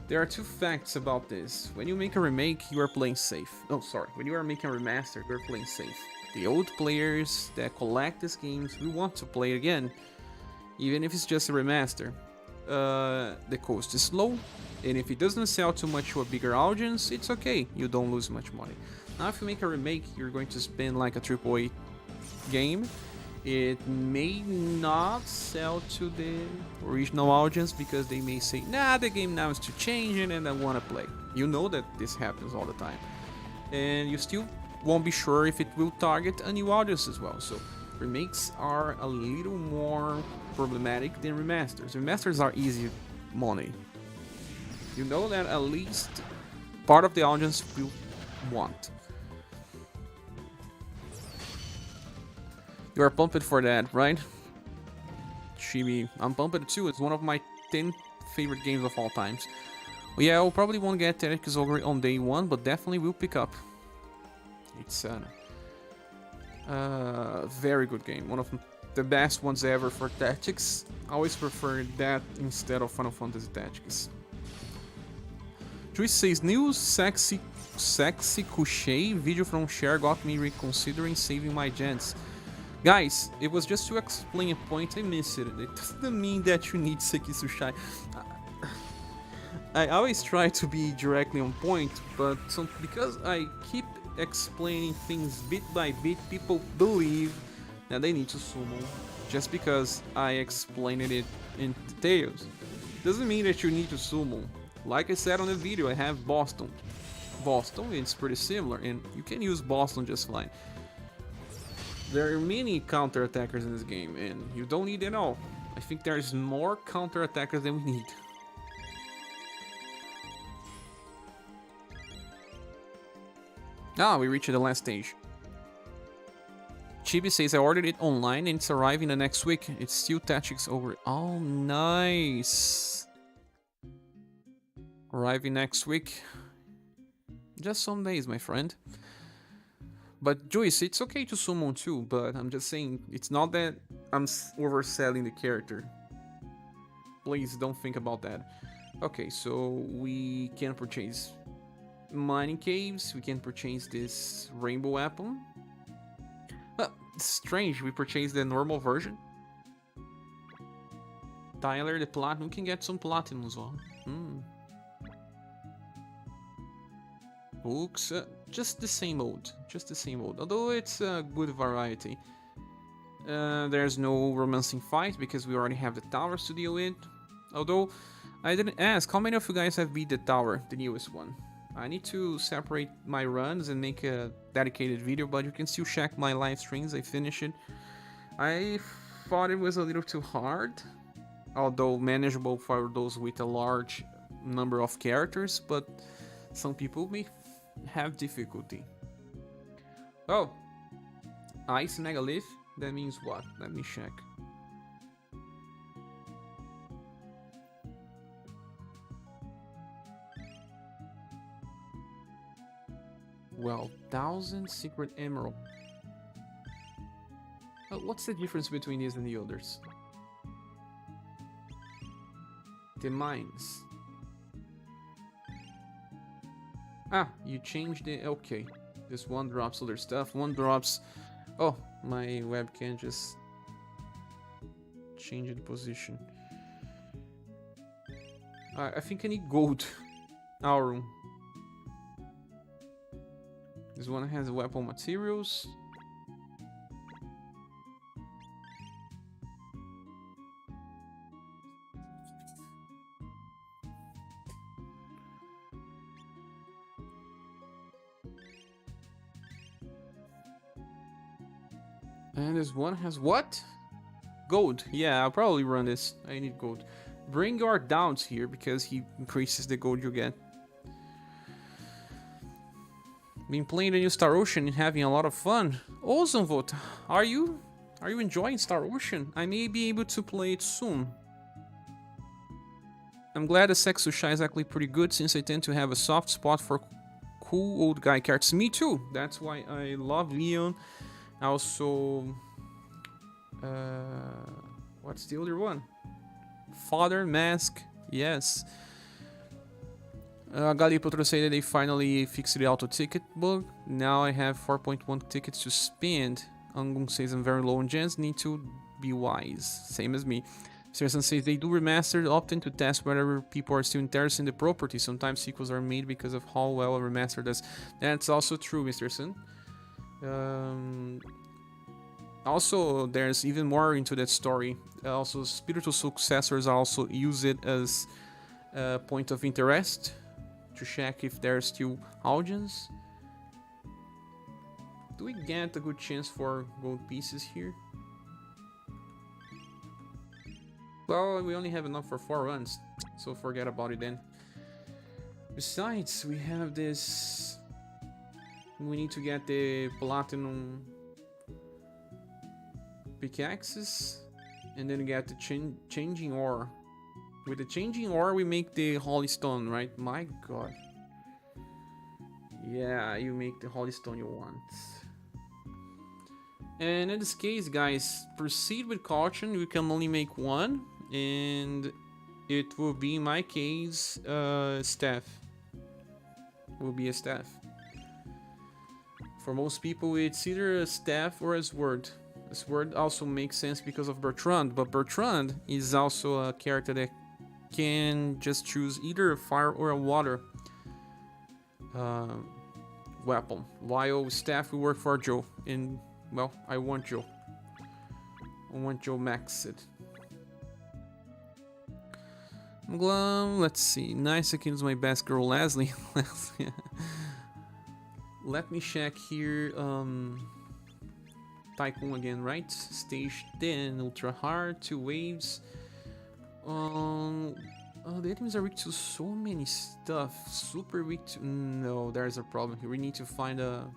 There are two facts about this. When you make a remake, you are playing safe. Oh, sorry. When you are making a remaster, you're playing safe. The old players that collect these games will want to play again, even if it's just a remaster. The cost is low, and if it doesn't sell too much to a bigger audience, it's okay. You don't lose much money. Now, if you make a remake, you're going to spend like a AAA game. It may not sell to the original audience because they may say, nah, the game now is too changing and I want to play. You know that this happens all the time. And you still won't be sure if it will target a new audience as well. So remakes are a little more problematic than remasters. Remasters are easy money. You know that at least part of the audience will want. You are pumped for that, right? Chibi, I'm pumped too. It's one of my 10 favorite games of all times. Well, yeah, I probably won't get Tactics Ogre on day one, but definitely will pick up. It's a very good game. One of the best ones ever for Tactics. I always prefer that instead of Final Fantasy Tactics. Juice says, new sexy couché video from Cher got me reconsidering saving my gens. Guys, it was just to explain a point, I missed it. It doesn't mean that you need Sekisushai. I always try to be directly on point, but because I keep explaining things bit by bit, people believe that they need to summon just because I explained it in details. Doesn't mean that you need to summon. Like I said on the video, I have Boston. Boston, it's pretty similar, and you can use Boston just fine. There are many counter-attackers in this game, and you don't need it all. I think there's more counter-attackers than we need. Ah, we reached the last stage. Chibi says I ordered it online and it's arriving the next week. It's still Tactics over. Oh, nice. Arriving next week. Just some days, my friend. But Joyce, it's okay to summon too, but I'm just saying, it's not that I'm overselling the character. Please don't think about that. Okay, so we can purchase mining caves, we can purchase this rainbow apple. But it's strange, we purchased the normal version. Tyler, the platinum, can get some platinum as well. Books, just the same old, although it's a good variety. There's no romancing fight because we already have the towers to deal with. Although, I didn't ask, how many of you guys have beat the tower, the newest one? I need to separate my runs and make a dedicated video, but you can still check my live streams, I finished it. I thought it was a little too hard, although manageable for those with a large number of characters, but some people may have difficulty. Oh, ice megalith, that means what? Let me check. Well, 1,000 secret emerald. What's the difference between these and the others? The mines. Ah, you changed the... Okay. This one drops other stuff. One drops... Oh, my webcam just changed the position. I think I need gold. Aurum. This one has weapon materials. And this one has what? Gold. Yeah, I'll probably run this. I need gold. Bring your doubts here because he increases the gold you get. Been playing the new Star Ocean and having a lot of fun. Awesome, Vote. Are you enjoying Star Ocean? I may be able to play it soon. I'm glad the Sex Sushai is actually pretty good, since I tend to have a soft spot for cool old guy characters. Me too. That's why I love Leon. Also, what's the other one? Father Mask. Yes. Galipotro said that they finally fixed the auto ticket bug. Now I have 4.1 tickets to spend. Angung says I'm very low on gens. Need to be wise. Same as me. Seriously says they do remastered, often to test whether people are still interested in the property. Sometimes sequels are made because of how well a remaster does. That's also true, Mr. Sun. Also, there's even more into that story. Also, spiritual successors also use it as a point of interest to check if there's still audience. Do we get a good chance for gold pieces here? Well, we only have enough for 4 runs, so forget about it then. Besides, we have this... We need to get the platinum pickaxes, and then get the changing ore. With the changing ore, we make the holy stone, right? My god. Yeah, you make the holy stone you want. And in this case, guys, proceed with caution. We can only make one, and it will be, in my case, staff. Will be a staff. For most people, it's either a staff or a sword. A sword also makes sense because of Bertrand, but Bertrand is also a character that can just choose either a fire or a water weapon, while staff will work for Joe. And well, I want Joe. I want Joe maxed. Let's see. Nice, I can use my best girl, Leslie. Let me check here. Tycoon again, right? Stage 10, ultra hard, 2 waves. The items are weak to so many stuff. Super weak to... No, there's a problem here. We need to find a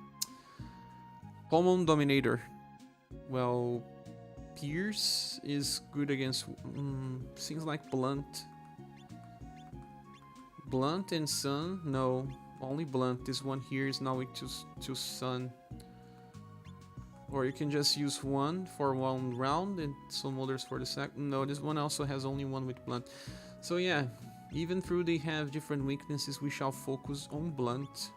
common dominator. Well, Pierce is good against things like Blunt. Blunt and Sun? No, only Blunt. This one here is now weak to Sun. Or you can just use one for 1 round and some others for the second. No, this one also has only one with Blunt. So yeah, even though they have different weaknesses, we shall focus on Blunt.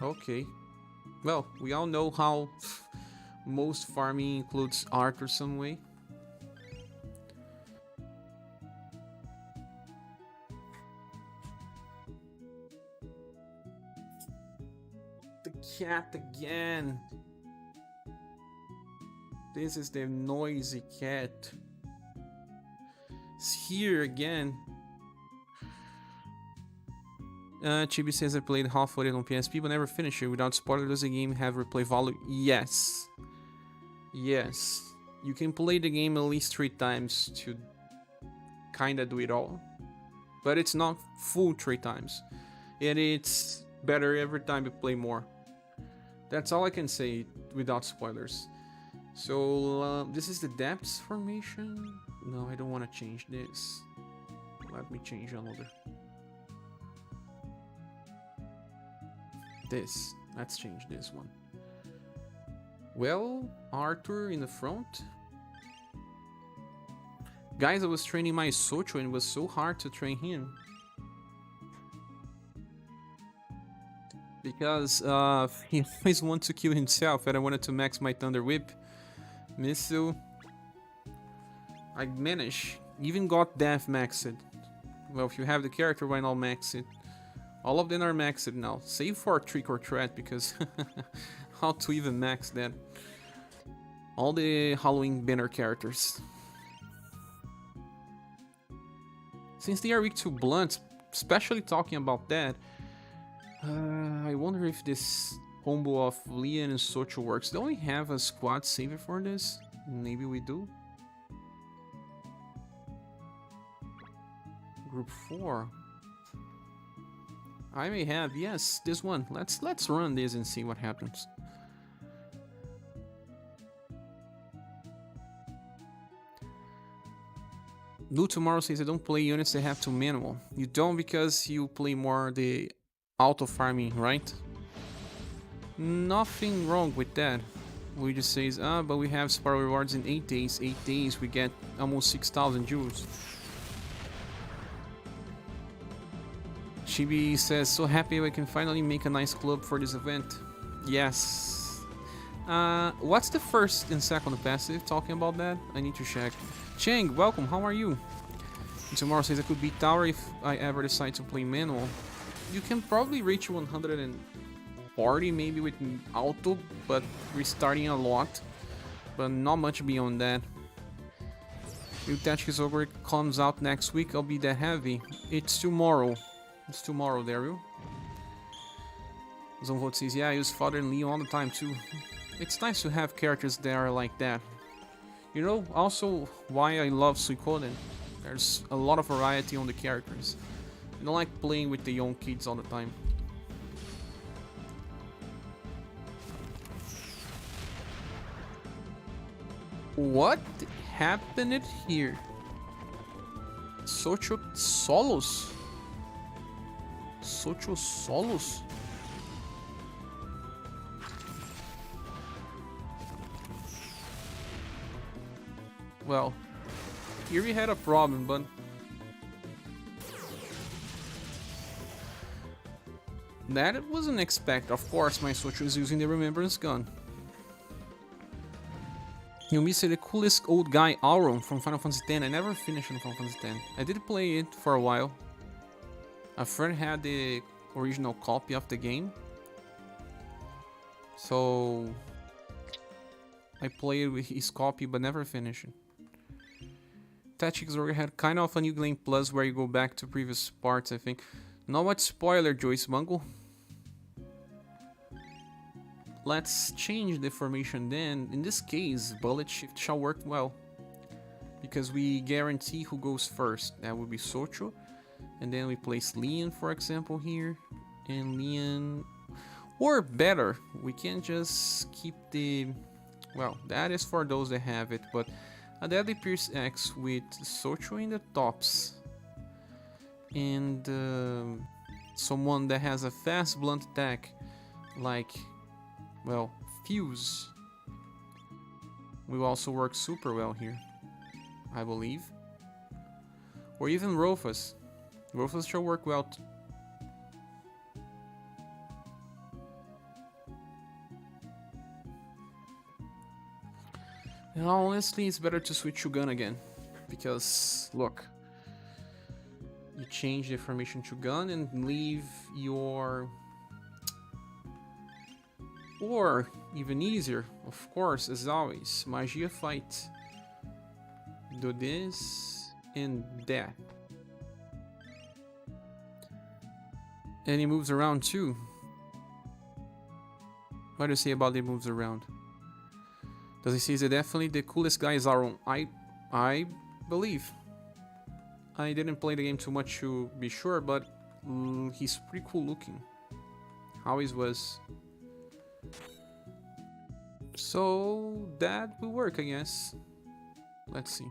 Okay. Well, we all know how most farming includes art or some way. The cat again. This is the noisy cat. It's here again. Chibi says I played half of it on PSP but never finished it. Without spoilers, does the game have replay value? Yes. Yes. You can play the game at least 3 times to kinda do it all. But it's not full 3 times. And it's better every time you play more. That's all I can say without spoilers. So this is the depths formation. No, I don't want to change this. Let me change another. This. Let's change this one. Well, Arthur in the front. Guys, I was training my Socho and it was so hard to train him. Because he always wants to kill himself and I wanted to max my Thunder Whip. Missile. I managed. Even got Death maxed. Well, if you have the character, why not max it? All of them are maxed now. Save for Trick or Threat because how to even max that? All the Halloween banner characters. Since they are weak to Blunt, especially talking about that, I wonder if this combo of Leon and Socho works. Don't we have a squad saver for this? Maybe we do. Group 4. I may have, yes, this one. Let's run this and see what happens. Blue Tomorrow says I don't play units that have to manual. You don't because you play more the auto farming, right? Nothing wrong with that. We just says, but we have SparRow rewards in 8 days. 8 days we get almost 6,000 jewels. Chibi says, so happy we can finally make a nice club for this event. Yes. What's the first and second passive? Talking about that? I need to check. Chang, welcome, how are you? And Tomorrow says I could beat Tower if I ever decide to play manual. You can probably reach 140 maybe with auto, but restarting a lot. But not much beyond that. If Tactics Ogre comes out next week, I'll be that heavy. It's tomorrow. It's tomorrow, Daryl. Zonvolt says, yeah, I use Father and Leon all the time too. It's nice to have characters that are like that. You know, also why I love Suikoden. There's a lot of variety on the characters. I don't like playing with the young kids all the time. What happened here? Socho Solos? Socho Solos? Well, here we had a problem, but that wasn't expected. Of course, my Socho is using the Remembrance gun. You missed the coolest old guy Auron from Final Fantasy X. I never finished in Final Fantasy X. I did play it for a while. A friend had the original copy of the game, so I played with his copy but never finished it. Tactics Ogre had kind of a new game plus where you go back to previous parts, I think. Not much spoiler, Joyce Bungle. Let's change the formation then. In this case, bullet shift shall work well, because we guarantee who goes first. That would be Socho, and then we place Leon, for example, here, and Leon, or better, we can just keep the, well, that is for those that have it, but a Deadly Pierce X with Socho in the tops, and someone that has a fast blunt attack, like, well, Fuse, will also work super well here, I believe. Or even Rofus. Rofus shall work well. And honestly, it's better to switch to gun again, because look, you change the formation to gun and leave your, or even easier, of course, as always, Magia Fight. Do this and that. And he moves around too. What do you say about the moves around? Does he say that definitely the coolest guy is Auron? I believe. I didn't play the game too much to be sure, but he's pretty cool looking. Always was. So that will work, I guess. Let's see.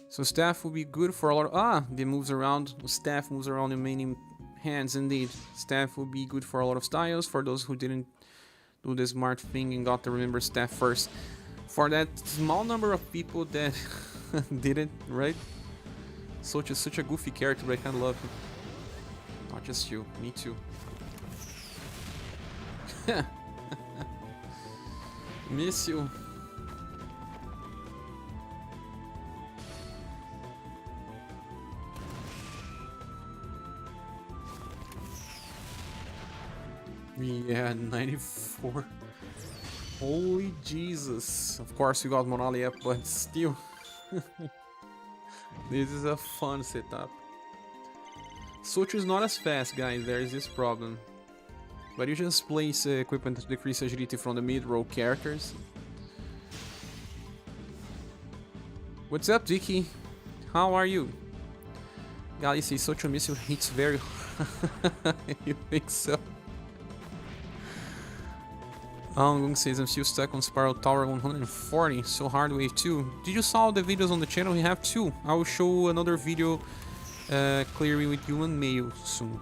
So staff will be good for a lot of, the moves around, staff moves around in many hands indeed. Staff will be good for a lot of styles, for those who didn't do the smart thing and got to remember staff first. For that small number of people that didn't, right? Such a goofy character, but I kinda love him. Not just you, me too. Miss you. Yeah, 94. Holy Jesus. Of course we got Monali up, but still. This is a fun setup. Socho is not as fast, guys, there is this problem. But you just place equipment to decrease agility from the mid-row characters. What's up, Dicky? How are you? Gali says Socho missile hits very hard. You think so? Gong says I'm still stuck on Spiral Tower 140, so hard wave 2. Did you saw the videos on the channel? We have 2. I will show another video clearing with human mail soon.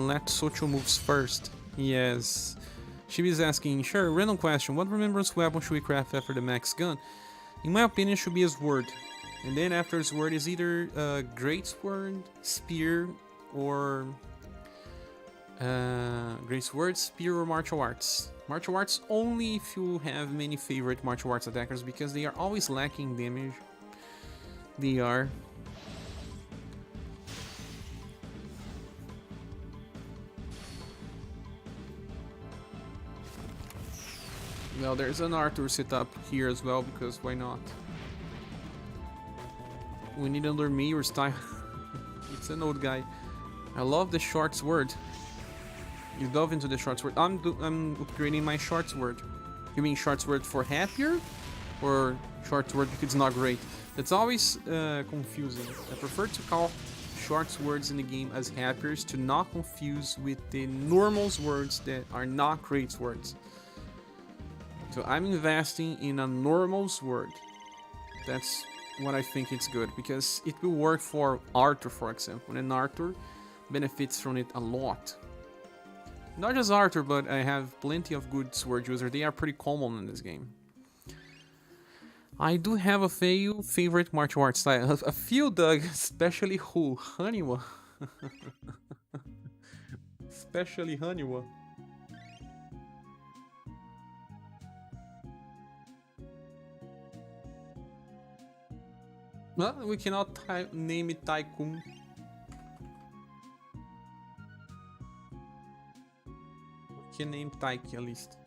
Let social moves first. Yes. She was asking, sure, random question. What remembrance weapon should we craft after the max gun? In my opinion, it should be a sword. And then after a sword is either a great sword, spear, or great sword, spear, or martial arts. Martial arts only if you have many favorite martial arts attackers, because they are always lacking damage. They are. Well, there's an Arthur setup here as well, because why not? We need another mirror style. It's an old guy. I love the short sword. You dove into the short sword. I'm upgrading my short sword. You mean short sword for happier? Or short sword because it's not great? That's always confusing. I prefer to call short swords in the game as happiers to not confuse with the normal swords that are not great swords. So I'm investing in a normal sword. That's what I think it's good, because it will work for Arthur, for example, and Arthur benefits from it a lot. Not just Arthur, but I have plenty of good sword users. They are pretty common in this game. I do have a few favorite martial arts style. A few, Doug, especially who? Haniwa. Especially Haniwa. Well, we cannot name it Tycoon. We can name Taiki at least.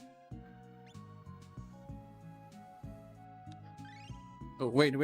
Oh, wait.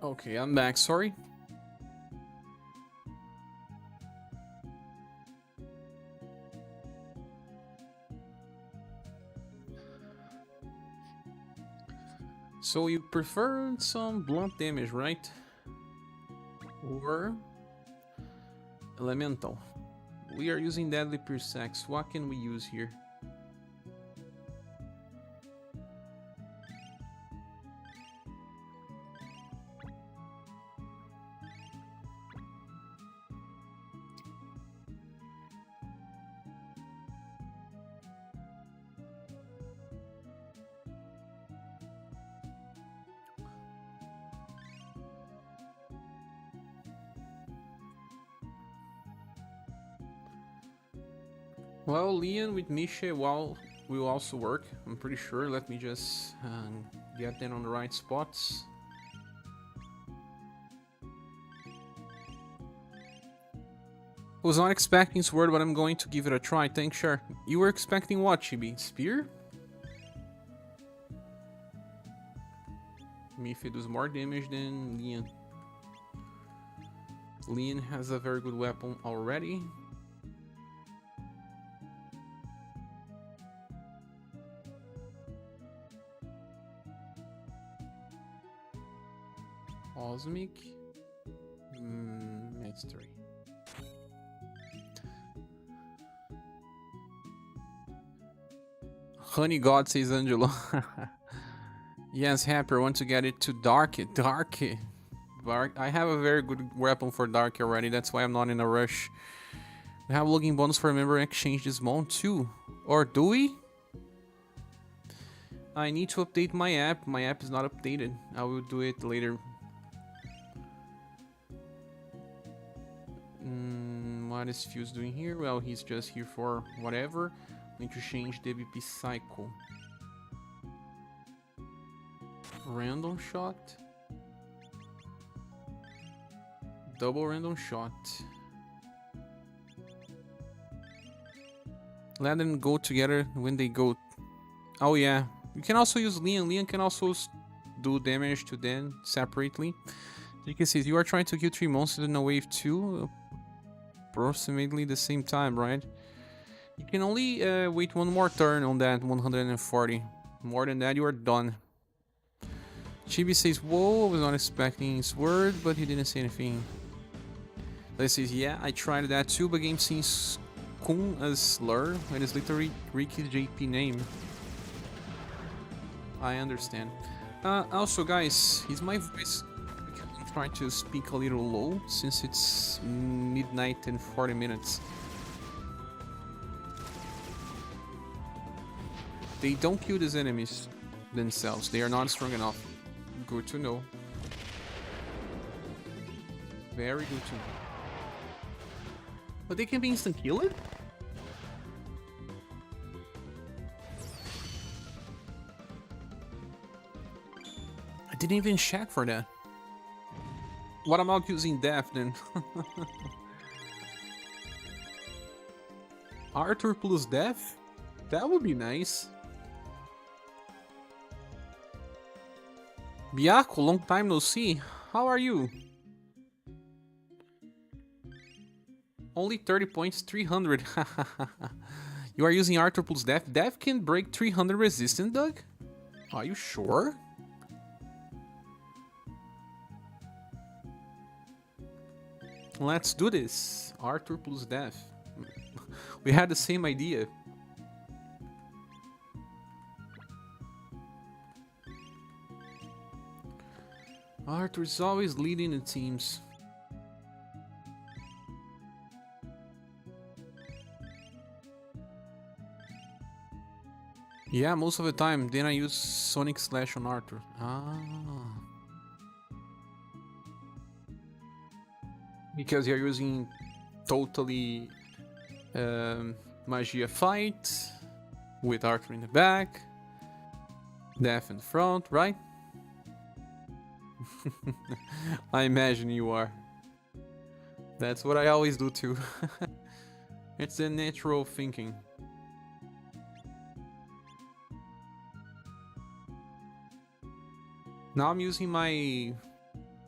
Okay, I'm back, sorry. So you prefer some blunt damage, right? Or elemental. We are using deadly pierce axe. What can we use here? Well, Leon with Misha will also work, I'm pretty sure. Let me just get them on the right spots. Was not expecting sword, but I'm going to give it a try. Thanks, Sure. You were expecting what, Chibi? Spear? Miffy does more damage than Leon. Leon has a very good weapon already. Cosmic Mystery. Honey God, says Angelo. Yes, Happy, I want to get it to Dark. I have a very good weapon for Dark already, that's why I'm not in a rush. We have login bonus for member exchange this month too. Or do we? I need to update my app. My app is not updated. I will do it later. What is Fuse doing here? Well, he's just here for whatever. Need to change the BP cycle. Random shot. Double random shot. Let them go together when they go. Oh yeah. You can also use Leon. Leon can also do damage to them separately. You can see you are trying to kill 3 monsters in a wave 2. Approximately the same time, right? You can only wait 1 more turn on that 140. More than that, you are done. Chibi says, whoa, I was not expecting his word, but he didn't say anything. Let's see, yeah, I tried that too, but game seems Kun as slur, and it's literally Ricky's JP name. I understand. Also, guys, is my voice... I'm trying to speak a little low, since it's midnight and 40 minutes. They don't kill these enemies themselves. They are not strong enough. Good to know. Very good to know. But they can be instant killed? I didn't even check for that. What about using Death then? Arthur plus Death? That would be nice. Biako, long time no see. How are you? Only 30 points, 300. You are using Arthur plus Death. Death can break 300 resistance, Doug? Are you sure? Let's do this. Arthur plus Death. We had the same idea. Arthur's always leading the teams. Yeah, most of the time. Then I use Sonic Slash on Arthur. Ah. Because you're using totally Magia Fight with Arthur in the back, Death in the front, right? I imagine you are. That's what I always do too. It's the natural thinking. Now I'm using my,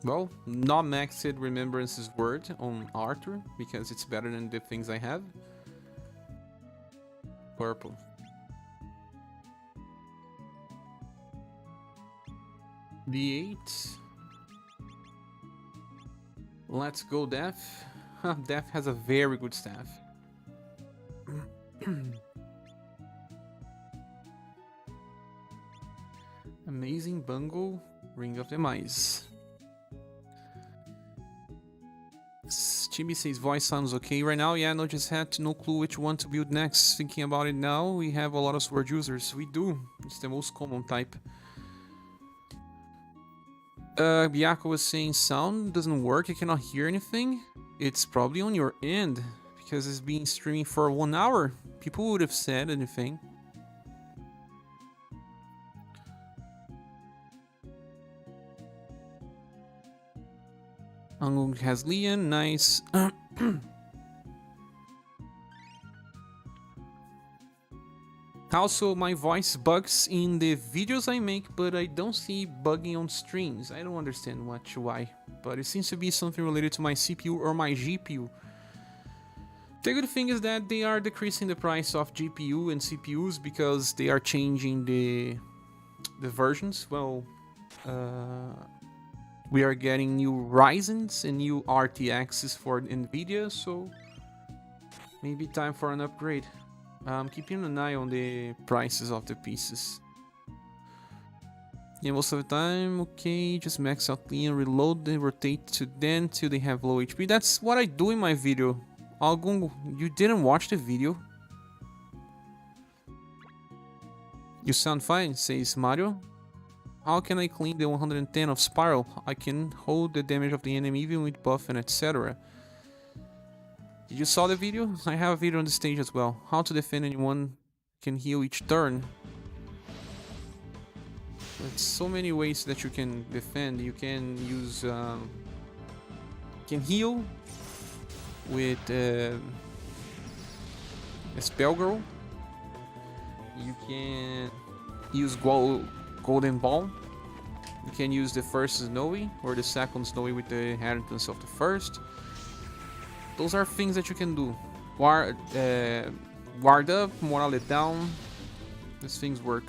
well, not maxed Remembrances word on Arthur because it's better than the things I have. Purple. D8. Let's go Death. Death has a very good staff. Amazing Bungle, Ring of Demise. Chibi says voice sounds okay right now. Yeah, no, just had no clue which one to build next. Thinking about it now, we have a lot of sword users. We do. It's the most common type. Biako was saying sound doesn't work. I cannot hear anything. It's probably on your end because it's been streaming for 1 hour. People would have said anything. Angung has Leon, nice. Also, my voice bugs in the videos I make, but I don't see bugging on streams. I don't understand why, but it seems to be something related to my CPU or my GPU. The good thing is that they are decreasing the price of GPU and CPUs because they are changing the versions. Well, We are getting new Ryzens and new RTXs for NVIDIA, so maybe time for an upgrade. I'm keeping an eye on the prices of the pieces. Yeah, most of the time, okay, just max out clean, reload, then rotate to them till they have low HP. That's what I do in my video. Algum, you didn't watch the video? You sound fine, says Mario. How can I clean the 110 of Spiral? I can hold the damage of the enemy even with buff and etc. Did you saw the video? I have a video on the stage as well. How to defend anyone can heal each turn. There's so many ways that you can defend. You can use can heal with a spell girl. You can use golden ball. You can use the first snowy or the second snowy with the inheritance of the first. Those are things that you can do. Ward up, morale down. These things work.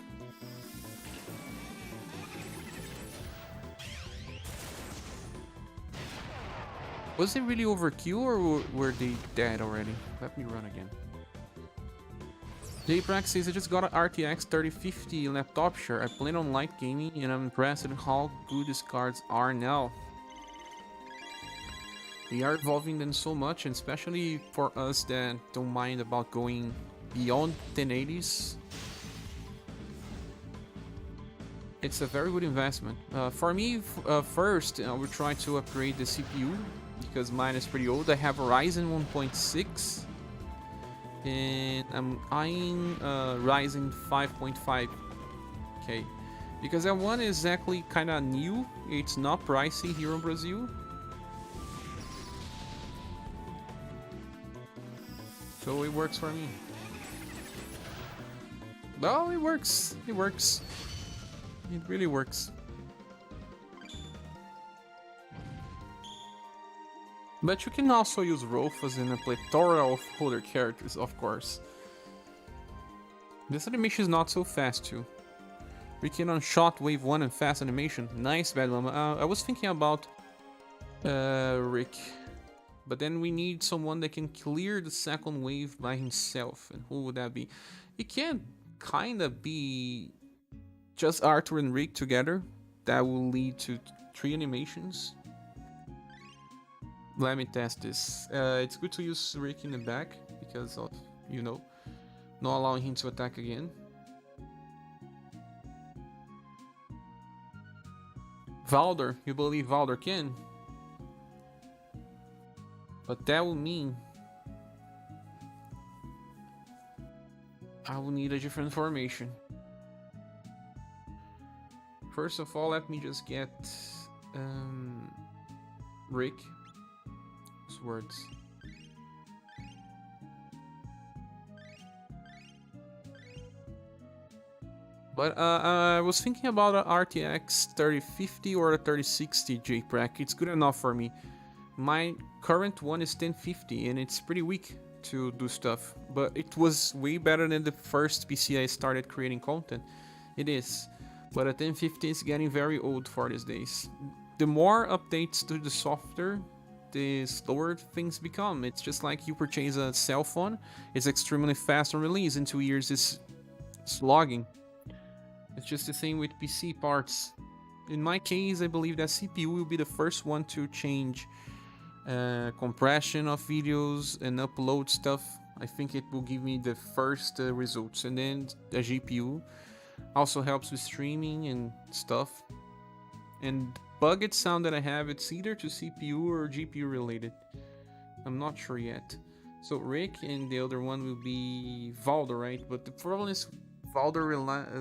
Was it really overkill or were they dead already? Let me run again. JPrax says I just got an RTX 3050 laptop share. I plan on light gaming and I'm impressed at how good these cards are now. They are evolving them so much, and especially for us that don't mind about going beyond 1080s. It's a very good investment. For me, first I will try to upgrade the CPU because mine is pretty old. I have a Ryzen 1.6 and I'm eyeing Ryzen 5.5K because that one is actually kind of new. It's not pricey here in Brazil. So it works for me. No, it works. It works. It really works. But you can also use Rolfas in a plethora of other characters, of course. This animation is not so fast too. We can on-shot wave 1 and fast animation. Nice, Bad Mama. I was thinking about Rick. But then we need someone that can clear the second wave by himself. And who would that be? It can kinda be just Arthur and Rick together. That will lead to 3 animations. Let me test this. It's good to use Rick in the back because of, you know, not allowing him to attack again. Valder, you believe Valder can? But that will mean I will need a different formation. First of all, let me just get Rick swords. But I was thinking about an RTX 3050 or a 3060 JPrac. It's good enough for me. My current one is 1050 and it's pretty weak to do stuff, but it was way better than the first PC I started creating content. It is, but a 1050 is getting very old for these days. The more updates to the software, the slower things become. It's just like you purchase a cell phone, it's extremely fast on release, in 2 years it's slogging. It's just the same with PC parts. In my case, I believe that CPU will be the first one to change compression of videos and upload stuff. I think it will give me the first results, and then the GPU also helps with streaming and stuff. And bugged sound that I have, it's either to CPU or GPU related. I'm not sure yet. So Rick and the other one will be Valder, right? But the problem is Valder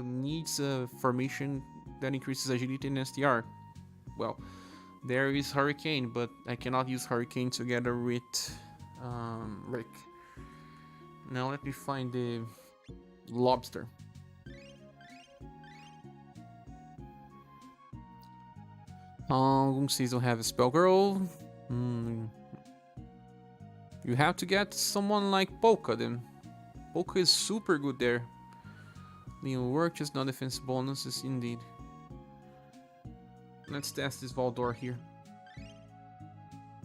needs a formation that increases agility in SDR. Well, there is Hurricane, but I cannot use Hurricane together with Rick. Now let me find the Lobster. Says don't have a spell girl. You have to get someone like Polka then. Polka is super good there. Leon work, just no defense bonuses indeed. Let's test this Valdor here.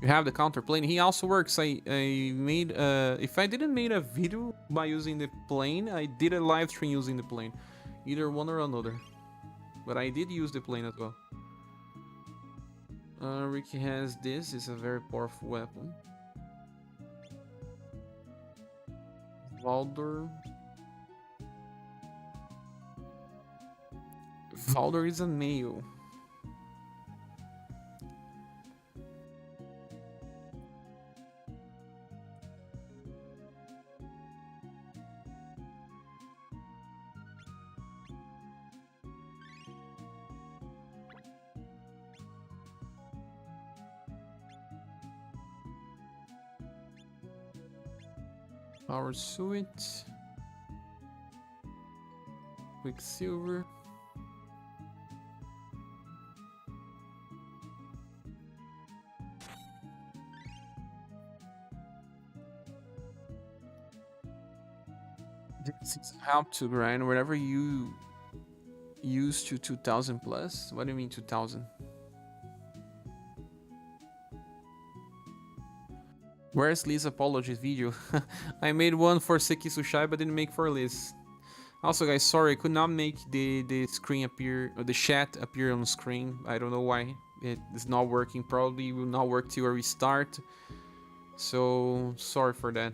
You have the counter plane. He also works. I made if I didn't made a video by using the plane, I did a live stream using the plane. Either one or another. But I did use the plane as well. Ricky has this. It's a very powerful weapon. Valdor. Valdor is a male. Power Suit. Quicksilver. This is how to grind wherever you use to 2000 plus. What do you mean 2000? Where's Liz apologies video? I made one for Sekisushai but didn't make for Liz. Also guys, sorry, I could not make the screen appear, or the chat appear on the screen. I don't know why it is not working. Probably will not work till I restart. So sorry for that.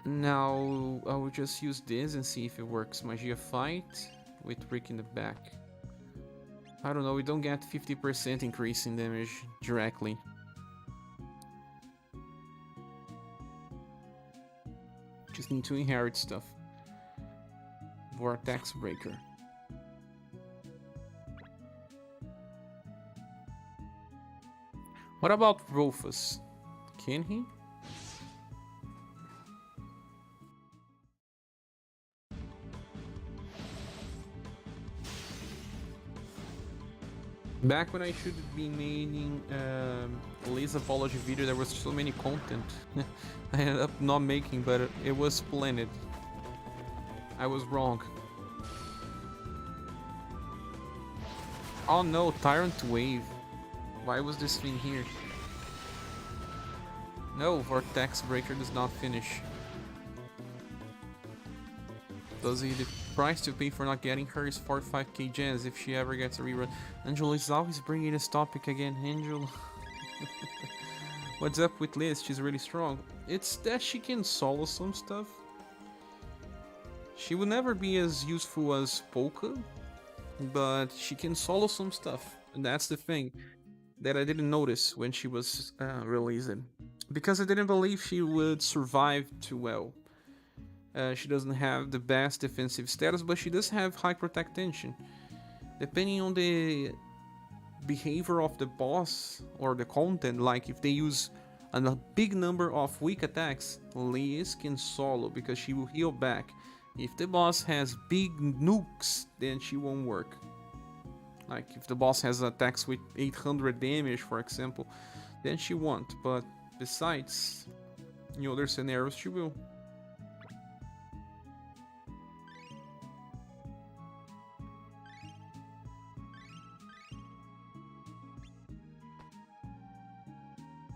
Now I will just use this and see if it works. Magia fight with Rick in the back. I don't know, we don't get 50% increase in damage directly. Just need to inherit stuff. Vortex Breaker. What about Rufus? Can he? Back when I should be making Liz apology video, there was so many content. I ended up not making, but it was planned. I was wrong. Oh no, Tyrant Wave. Why was this thing here? No, Vortex Breaker does not finish. Does he? The price to pay for not getting her is 45k gens if she ever gets a rerun. Angela is always bringing this topic again. Angela. What's up with Liz? She's really strong. It's that she can solo some stuff. She will never be as useful as Polka, but she can solo some stuff. And that's the thing that I didn't notice when she was released. Because I didn't believe she would survive too well. She doesn't have the best defensive status, but she does have high protect tension. Depending on the behavior of the boss or the content, like if they use a big number of weak attacks, Liz can solo because she will heal back. If the boss has big nukes, then she won't work. Like if the boss has attacks with 800 damage, for example, then she won't. But besides, in other scenarios, she will.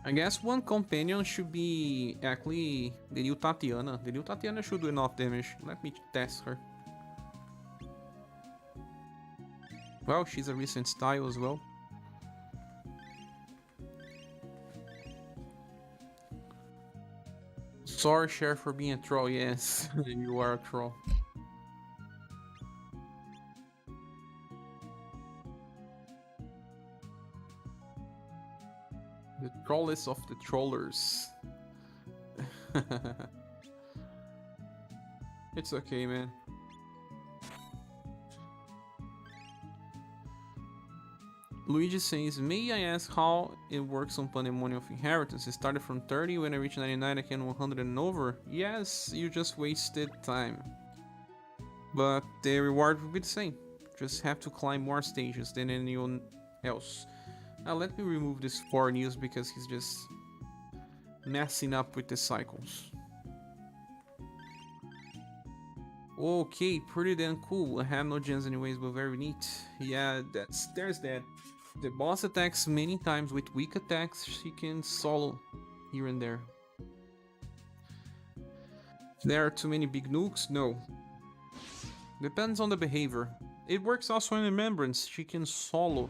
I guess one companion should be actually the new Tatiana. The new Tatiana should do enough damage. Let me test her. Well, she's a recent style as well. Sorry, Cher, for being a troll. Yes, you are a troll. The trollest of the trollers. It's okay, man. Luigi says, may I ask how it works on Pandemonium of Inheritance? It started from 30, when I reach 99 I can 100 and over? Yes, you just wasted time. But the reward will be the same. Just have to climb more stages than anyone else. Now let me remove this 4 news because he's just messing up with the cycles. Okay, pretty damn cool. I have no gens anyways, but very neat. Yeah, there's that. The boss attacks many times with weak attacks. She can solo here and there. There are too many big nukes? No. Depends on the behavior. It works also in Remembrance. She can solo.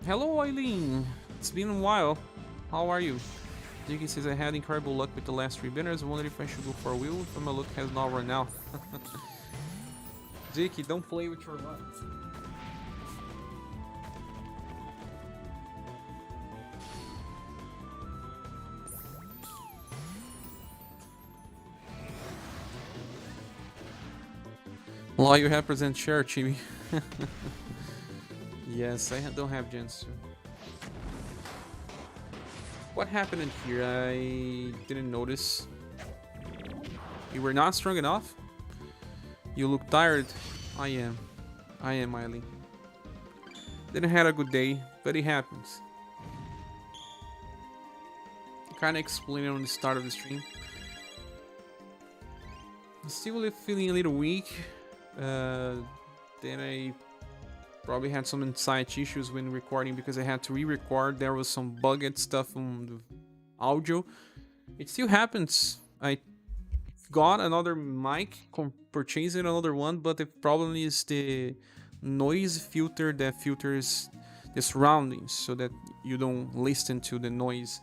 Hello, Eileen. It's been a while. How are you? Jiggy says I had incredible luck with the last 3 banners. I wondered if I should go for a wheel, but my luck has not run out. Jiggy, don't play with your luck. Well, you represent Cher, Chibi. Yes, I don't have gens too. What happened in here? I didn't notice. You were not strong enough? You look tired. I am, Eileen. Didn't have a good day, but it happens. Kinda explained it on the start of the stream. Still feeling a little weak. Then I probably had some insight issues when recording because I had to re-record. There was some bugged stuff on the audio. It still happens. I got another mic, purchased another one, but the problem is the noise filter that filters the surroundings so that you don't listen to the noise.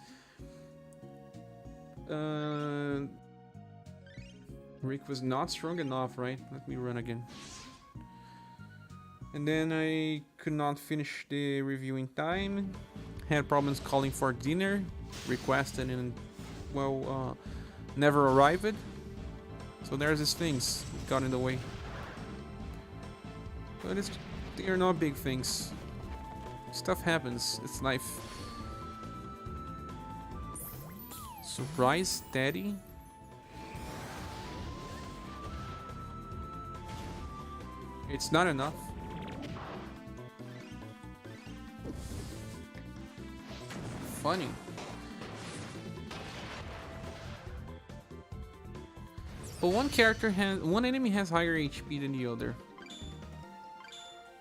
Rick was not strong enough, right? Let me run again. And then I could not finish the review in time. Had problems calling for dinner, requested and, well, never arrived. So there's these things that got in the way. But they're not big things. Stuff happens, it's life. Surprise, Daddy. It's not enough. Funny. But one enemy has higher HP than the other.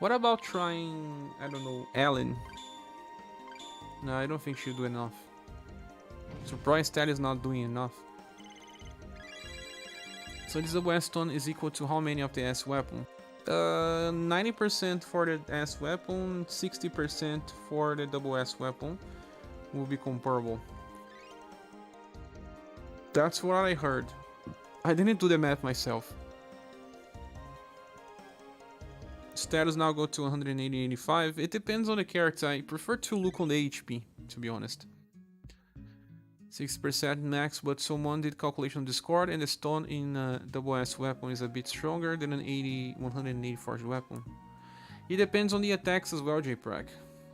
What about trying, I don't know, Ellen? No, I don't think she'll do enough. Surprise stat is not doing enough. So this Weston is equal to how many of the S weapon? 90% for the S weapon, 60% for the double S weapon will be comparable. That's what I heard. I didn't do the math myself. Status now go to 180-85. It depends on the character. I prefer to look on the HP, to be honest. 6% max, but someone did calculation on Discord, and the stun in double S weapon is a bit stronger than an 180 forged weapon. It depends on the attacks as well, JPrag,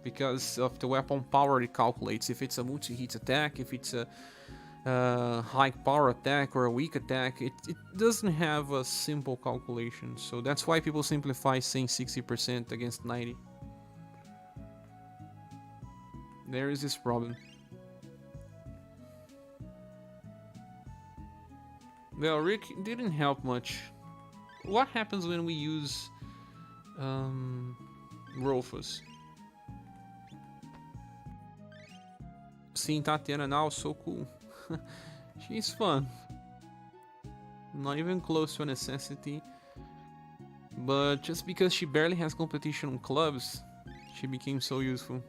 because of the weapon power it calculates. If it's a multi-hit attack, if it's a high power attack or a weak attack, it doesn't have a simple calculation. So that's why people simplify saying 60% against 90. There is this problem. Well, Rick didn't help much. What happens when we use Rolfus? Seeing Tatiana now, so cool. She's fun. Not even close to a necessity. But just because she barely has competition on clubs, she became so useful.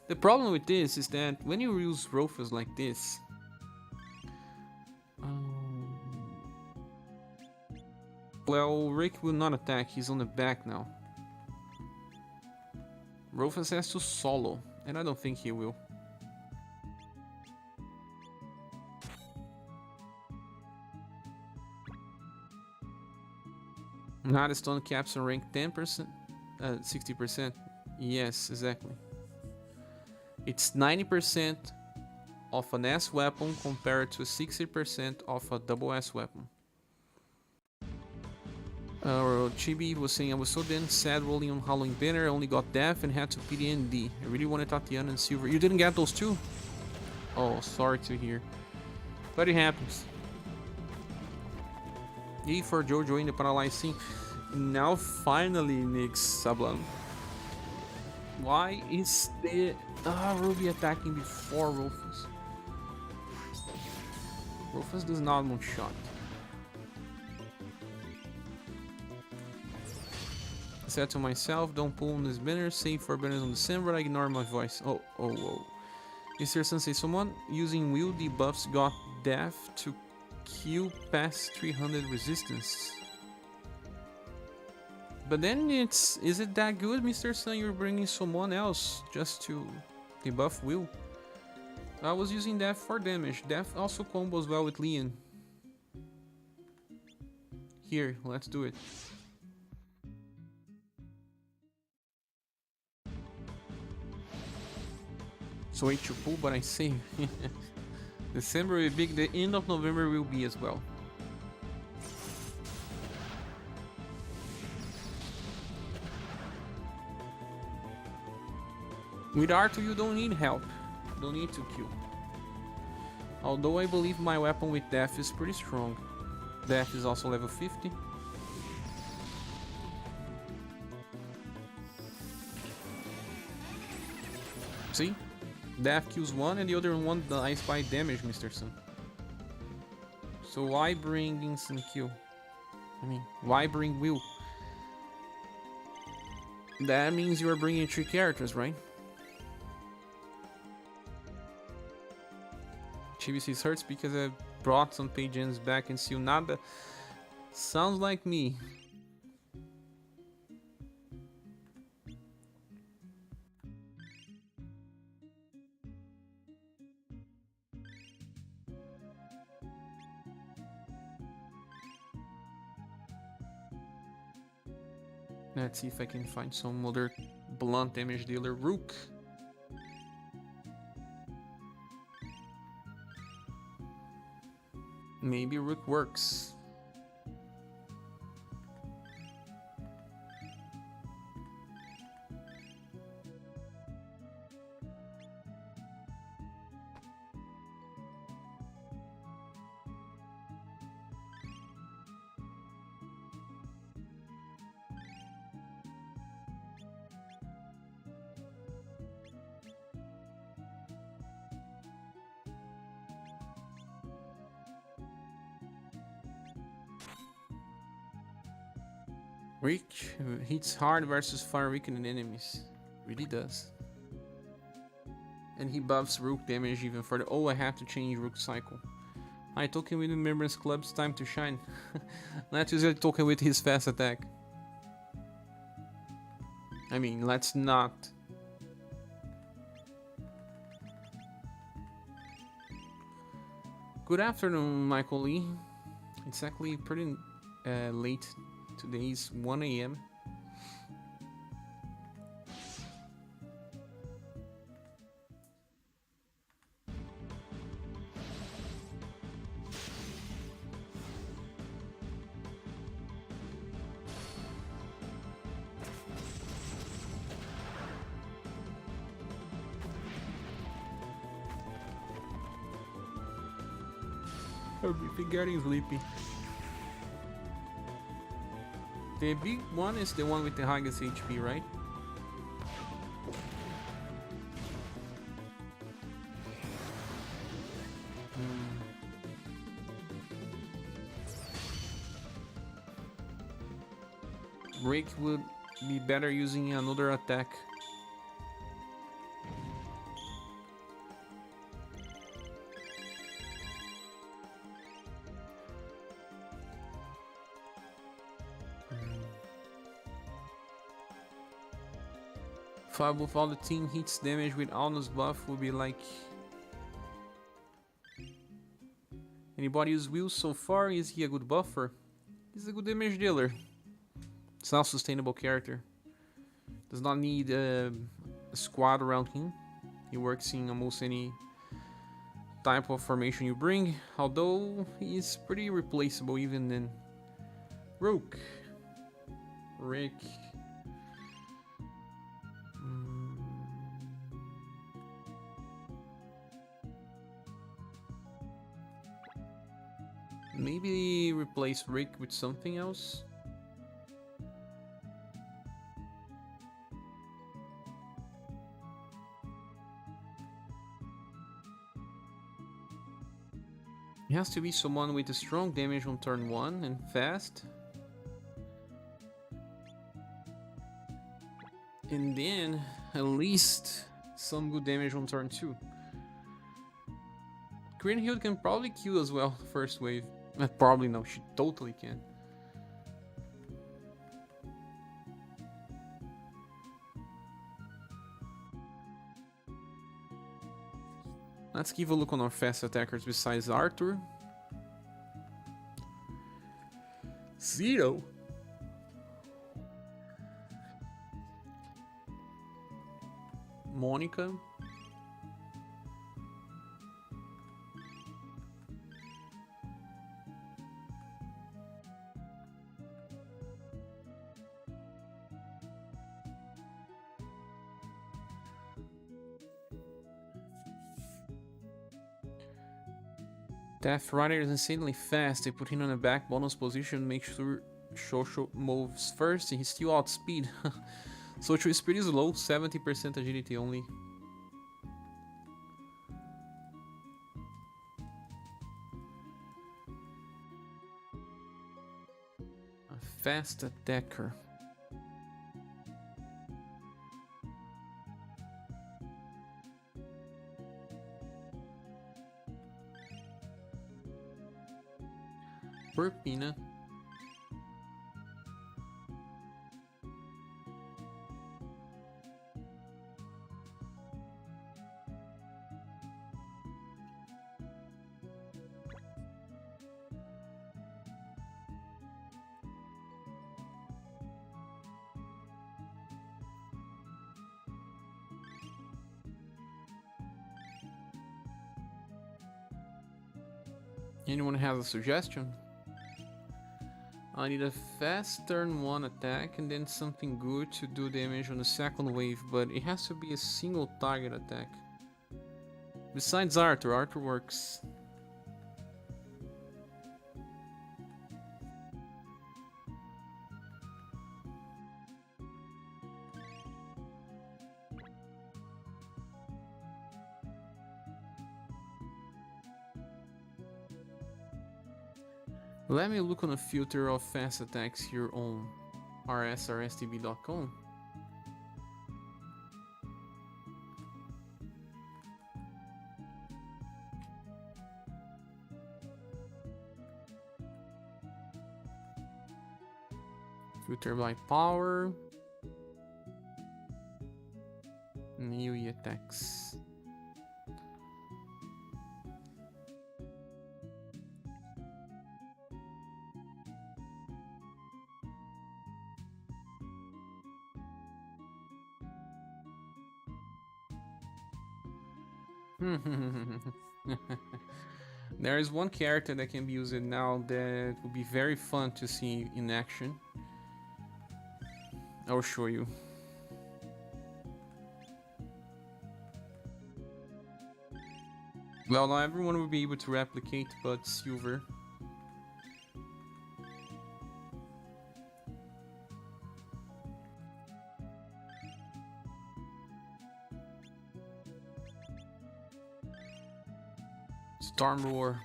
The problem with this is that when you use Rolfus like this, well, Rick will not attack, he's on the back now. Rolfus has to solo, and I don't think he will. Now the stun caps on rank 10%, 60%. Yes, exactly. It's 90% of an S weapon compared to 60% of a double S weapon. Chibi was saying, I was so then sad rolling on Halloween banner, I only got Death and had to PD and D. I really wanted Tatiana and Silver. You didn't get those two? Oh, sorry to hear. But it happens. E for Jojo in the paralyzed scene. Now finally, Nick Sablan. Why is the Ruby attacking before Rufus? Rufus does not want shot. I said to myself, don't pull on this banner, save for banners on December, I ignore my voice. Oh. Mr. Sensei, someone using will debuffs got death to kill past 300 resistance. But then is it that good, Mr. Sun? You're bringing someone else just to debuff will? I was using Death for damage. Death also combos well with Leon. Here, let's do it. So wait to pull, but I say December will be big, the end of November will be as well. With Arthur you don't need help, don't need to kill. Although I believe my weapon with Death is pretty strong. Death is also level 50. See? Death kills one and the other one dies by damage, Mr. Sun. So why bring instant kill? I mean, why bring will? That means you are bringing 3 characters, right? Chibi hurts because I brought some pages back and still nada. Sounds like me. Let's see if I can find some other blunt damage dealer. Rook. Maybe Rook works. Weak hits hard versus fire weakened enemies. Really does. And he buffs Rook damage even further. Oh, I have to change Rook cycle. Hi, token with Remembrance Club's time to shine. Let's use a token with his fast attack. I mean, let's not. Good afternoon, Michael Lee. It's actually pretty late. Today is 1 AM. I'm getting sleepy. The big one is the one with the highest HP, right? Rick would be better using another attack. Five with all the team hits damage with Alno's buff would be like. Anybody use Will so far? Is he a good buffer? He's a good damage dealer. Self-sustainable character. Does not need a squad around him. He works in almost any type of formation you bring. Although he's pretty replaceable even then. Rook. Rick. Maybe replace Rick with something else. It has to be someone with a strong damage on turn 1 and fast. And then at least some good damage on turn 2. Green Hill can probably kill as well first wave. Probably no, she totally can. Let's give a look on our fast attackers besides Arthur. 0. Monica. Death Rider is insanely fast. They put him on a back bonus position, make sure Shosho moves first, and he's still outspeed. Social speed is low, 70% agility only. A fast attacker. Purpina. Anyone has a suggestion? I need a fast turn 1 attack and then something good to do damage on the second wave, but it has to be a single target attack. Besides Arthur, Arthur works. Let me look on a filter of fast attacks here on rsrstb.com. Filter by power. Melee attacks. There is one character that can be used now that would be very fun to see in action. I'll show you. Well, not everyone will be able to replicate, but Silver. Storm Roar.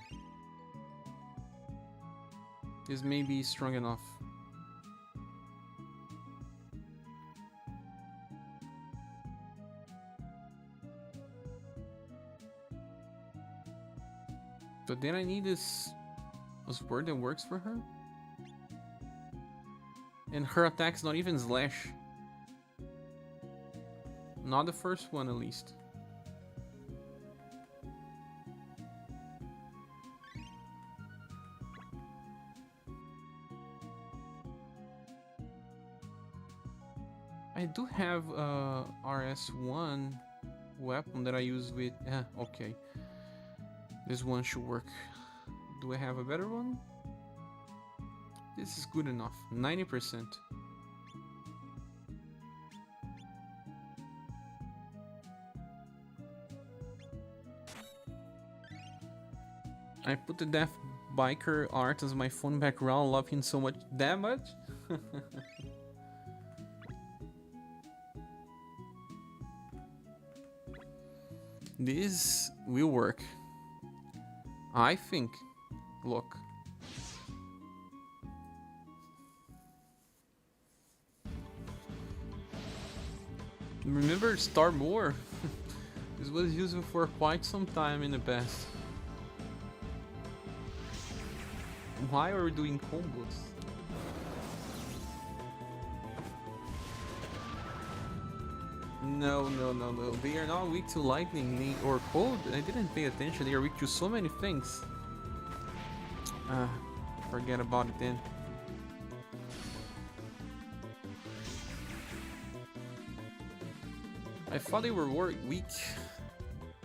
This may be strong enough. But then I need this word that works for her. And her attack's not even slash. Not the first one, at least. I do have a RS1 weapon that I use with... okay. This one should work. Do I have a better one? This is good enough. 90%. I put the deaf biker art as my phone background, love him so much. That much? This will work. I think. Look. Remember Star More? This was used for quite some time in the past. Why are we doing combos? No. They are not weak to lightning or cold. I didn't pay attention. They are weak to so many things. Forget about it then. I thought they were weak.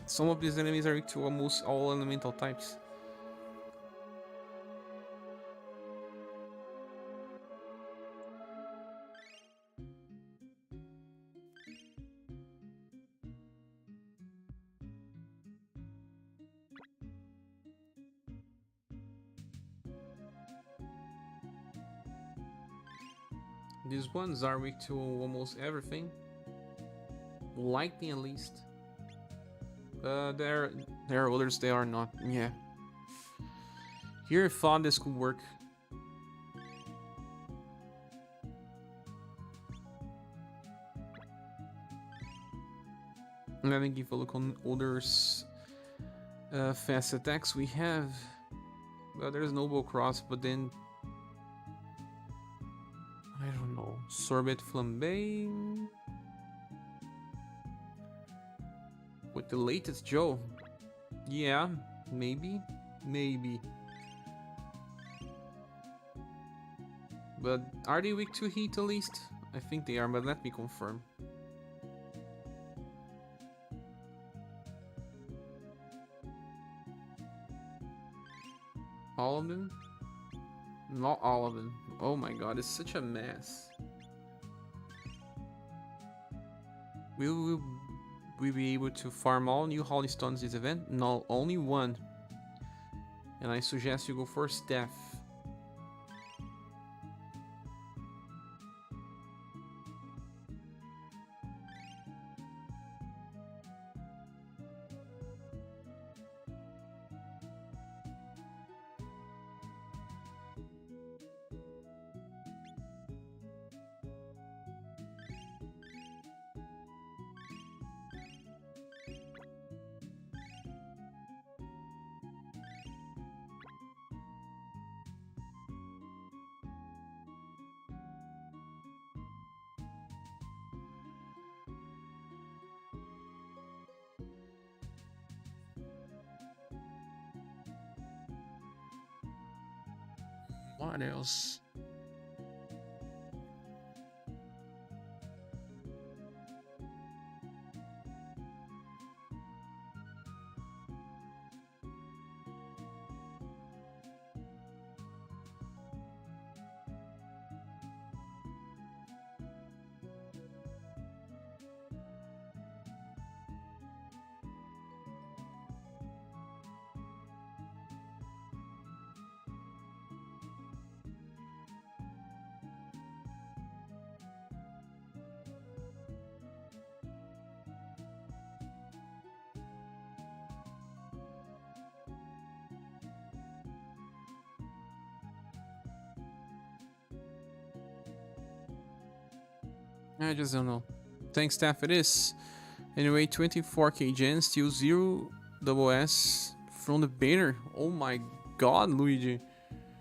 Some of these enemies are weak to almost all elemental types. These ones are weak to almost everything. Lightning at least. There are others they are not. Yeah. Here I thought this could work. And I think if you look on others fast attacks we have, well, there's Noble Cross, but then I don't know. Sorbet Flambe with the latest Joe. Yeah, maybe. But are they weak to heat at least? I think they are, but let me confirm. All of them? Not all of them. Oh my god, it's such a mess. Will we be able to farm all new Holy Stones this event? No, only one. And I suggest you go for Staff. What else? I just don't know. Thanks, Staff, it is. Anyway, 24k gens, still 0 double S from the banner. Oh my god, Luigi.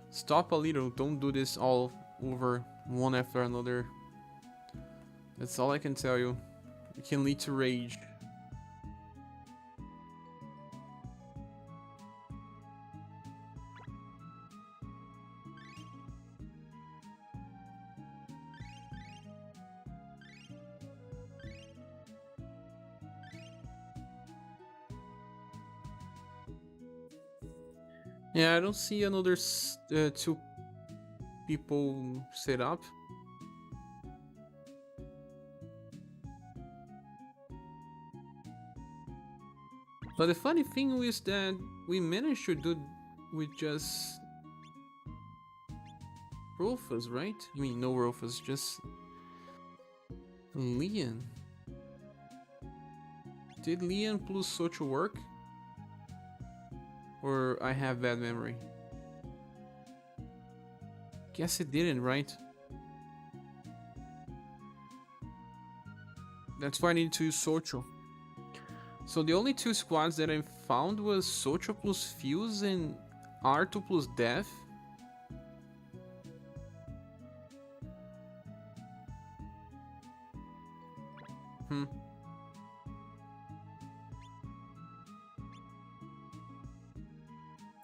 Stop a little. Don't do this all over one after another. That's all I can tell you. It can lead to rage. Yeah, I don't see another 2 people set up. But the funny thing is that we managed to do with just Rufus, right? I mean, no Rufus, just Leon. Did Leon plus Socho work? Or I have bad memory? Guess it didn't, right? That's why I need to use Socho. So the only two squads that I found was Socho plus Fuse and R2 plus Death.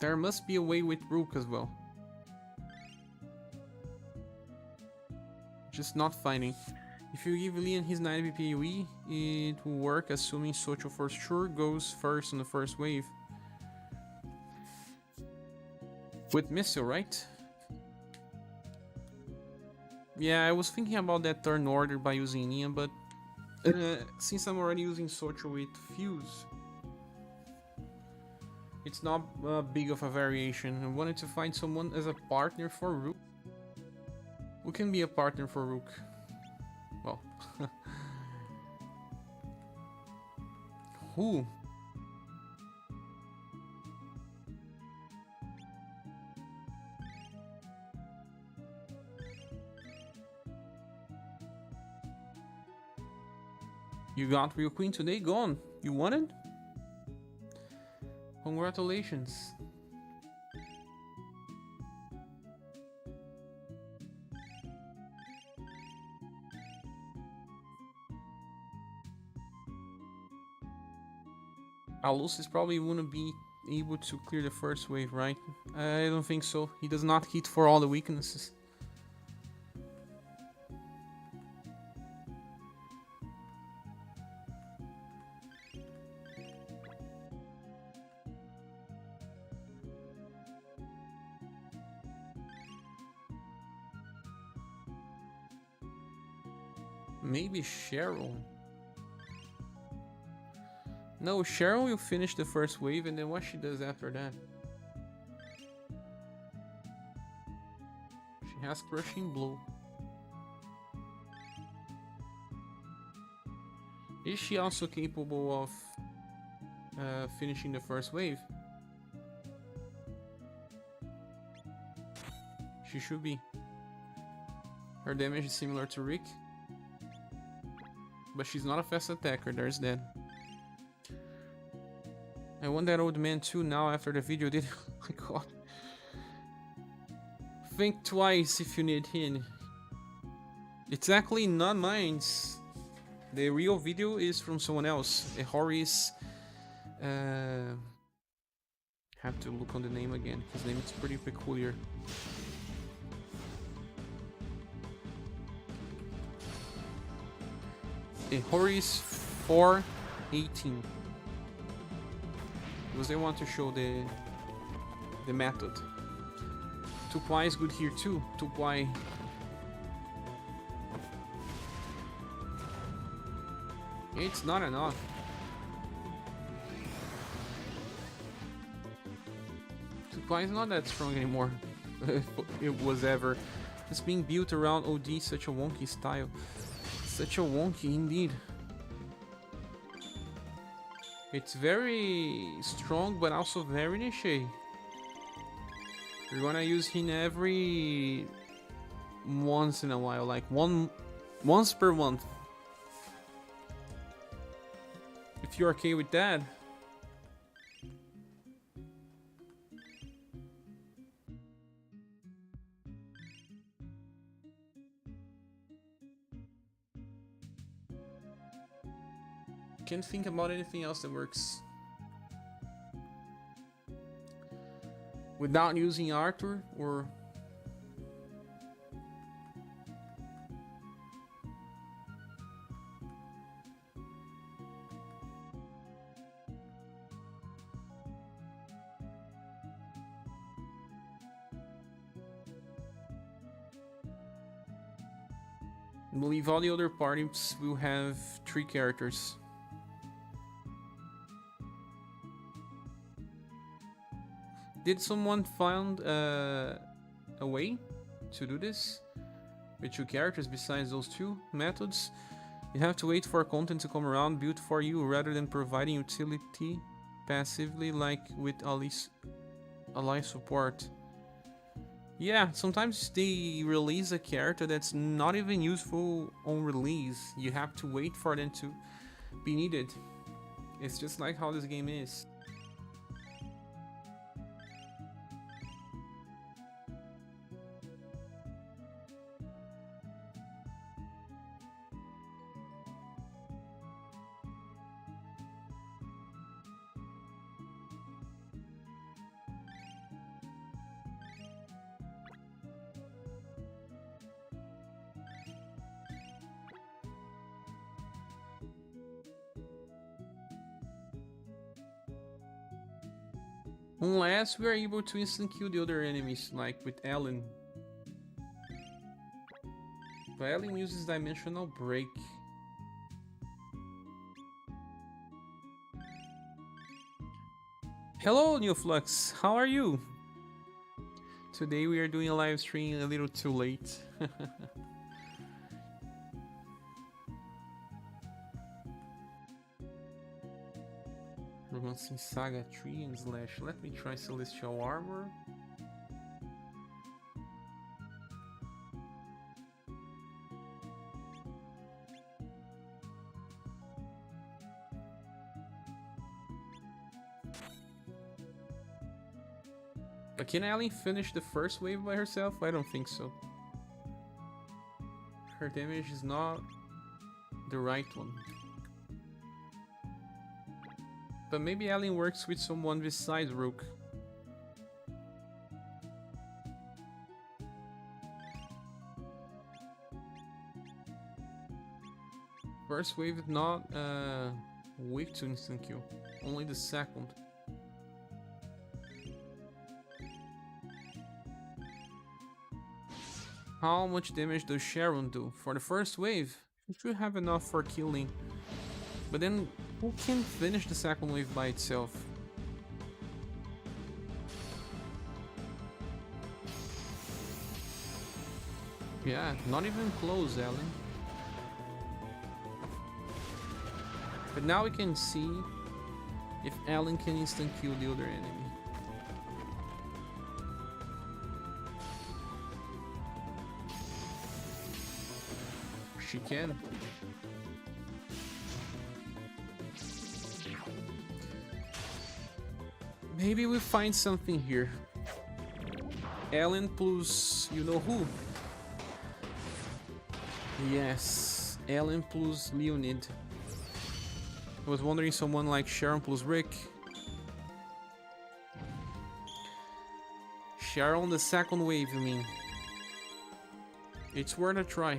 There must be a way with Rook as well. Just not finding. If you give Leon his 90 PoE, it will work, assuming Socho for sure goes first on the first wave. With Missile, right? Yeah, I was thinking about that turn order by using Leon, but since I'm already using Socho with Fuse, it's not big of a variation. I wanted to find someone as a partner for Rook. Who can be a partner for Rook? Well, who? You got Real Queen today? Gone. You won it? Congratulations. Alucis probably wouldn't be able to clear the first wave, right? I don't think so. He does not hit for all the weaknesses. Maybe Cheryl. No, Cheryl will finish the first wave, and then what she does after that? She has Crushing Blow. Is she also capable of finishing the first wave? She should be. Her damage is similar to Rick, but she's not a fast attacker, there's that. I want that old man too now after the video did. Oh my god. Think twice if you need him. It's actually not mine. The real video is from someone else. A Horace. Have to look on the name again. His name is pretty peculiar. A Horace 418. Because they want to show the method. Tupwai is good here too. Tupwai. It's not enough. Tupwai is not that strong anymore. It was ever. It's being built around OD, such a wonky style. Such a wonky indeed. It's very strong, but also very niche. You're gonna use him every once in a while, like once per month. If you're okay with that. Can't think about anything else that works without using Arthur or I believe all the other parties will have 3 characters. Did someone find a way to do this with 2 characters besides those 2 methods? You have to wait for content to come around built for you rather than providing utility passively like with ally support. Yeah, sometimes they release a character that's not even useful on release. You have to wait for them to be needed. It's just like how this game is. Unless we are able to instant kill the other enemies, like with Ellen. But Ellen uses Dimensional Break. Hello, New Flux. How are you? Today we are doing a live stream a little too late. Romancing SaGa 3 and Slash. Let me try Celestial Armor. But can Ellen finish the first wave by herself? I don't think so. Her damage is not the right one. But maybe Ellen works with someone besides Rook. First wave is not weak to instant kill, only the second. How much damage does Sharon do? For the first wave, she should have enough for killing. But then, who can finish the second wave by itself? Yeah, not even close, Ellen. But now we can see if Ellen can instant kill the other enemy. She can. Maybe we find something here. Ellen plus you know who? Yes, Ellen plus Leonid. I was wondering someone like Sharon plus Rick. Sharon the second wave, you mean? It's worth a try.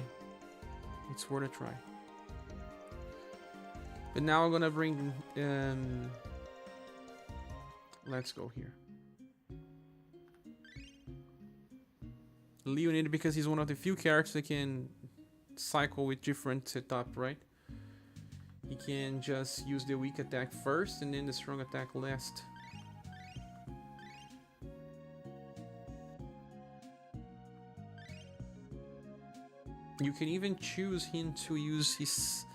It's worth a try. But now I'm gonna bring let's go here. Leonid, because he's one of the few characters that can cycle with different setup, right? He can just use the weak attack first and then the strong attack last. You can even choose him to use his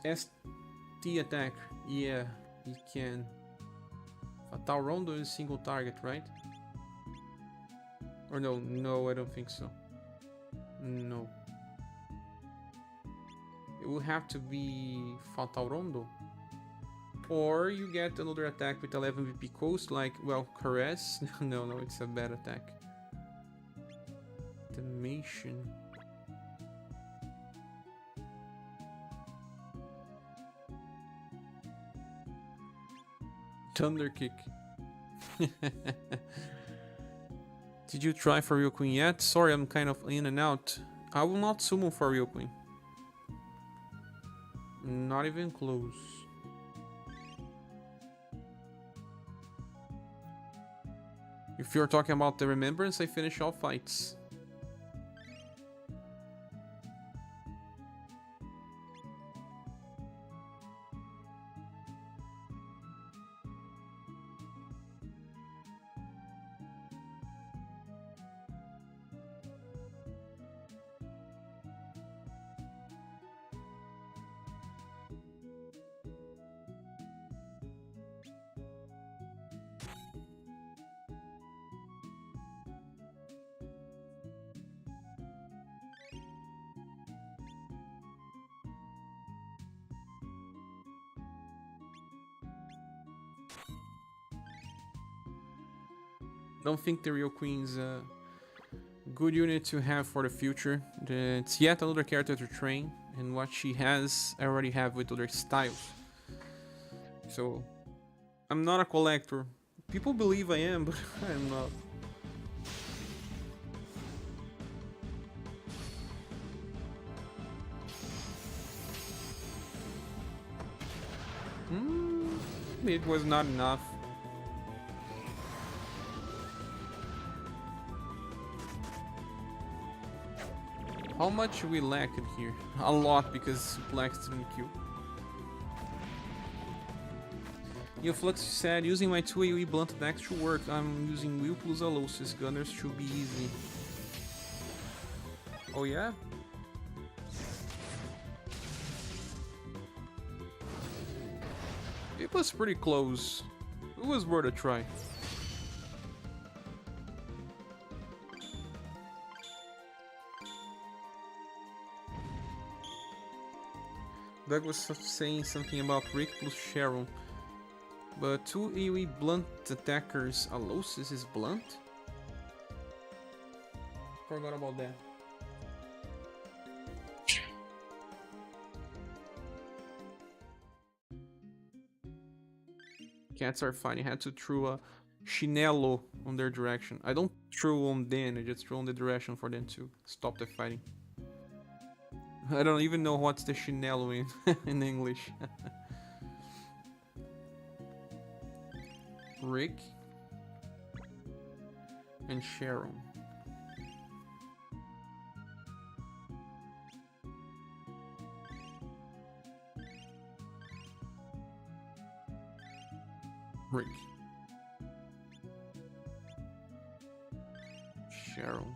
ST attack. Yeah, he can. Fatal Rondo is single target, right? Or no, I don't think so. No. It will have to be Fatal Rondo. Or you get another attack with 11 VP coast, like, well, Caress. No, it's a bad attack. Damnation. Thunder Kick. Did you try for Real Queen yet? Sorry, I'm kind of in and out. I will not summon for Real Queen. Not even close. If you're talking about the Remembrance, I finish all fights. Don't think the Real Queen's a good unit to have for the future. It's yet another character to train, and what she has, I already have with other styles. So, I'm not a collector. People believe I am, but I'm not. It was not enough. How much we lack it here? A lot, because Plex didn't kill. Flux said, using my 2 AoE blunt attacks should work. I'm using Will plus Alosis. Gunners should be easy. Oh yeah? It was pretty close. It was worth a try. Doug was saying something about Rick plus Sharon. But 2 AoE blunt attackers, Alosis is blunt? Forgot about that. Cats are fighting. I had to throw a chinelo on their direction. I don't throw on them, I just throw on the direction for them to stop the fighting. I don't even know what's the chinelo in English. Rick and Sharon. Rick. Sharon.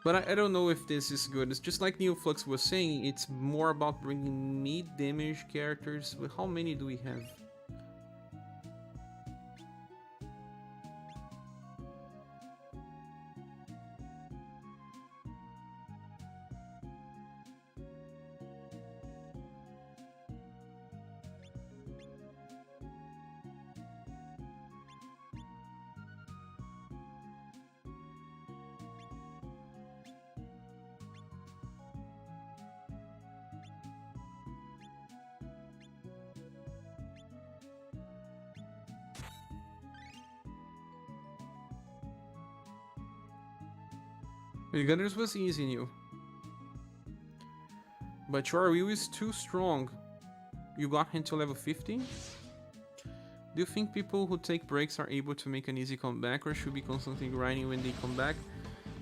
But I don't know if this is good. It's just like Neoflux was saying, it's more about bringing mid-damage characters. But how many do we have? The Gunners was easy, new. But your will is too strong. You got him to level 50? Do you think people who take breaks are able to make an easy comeback, or should be constantly grinding when they come back?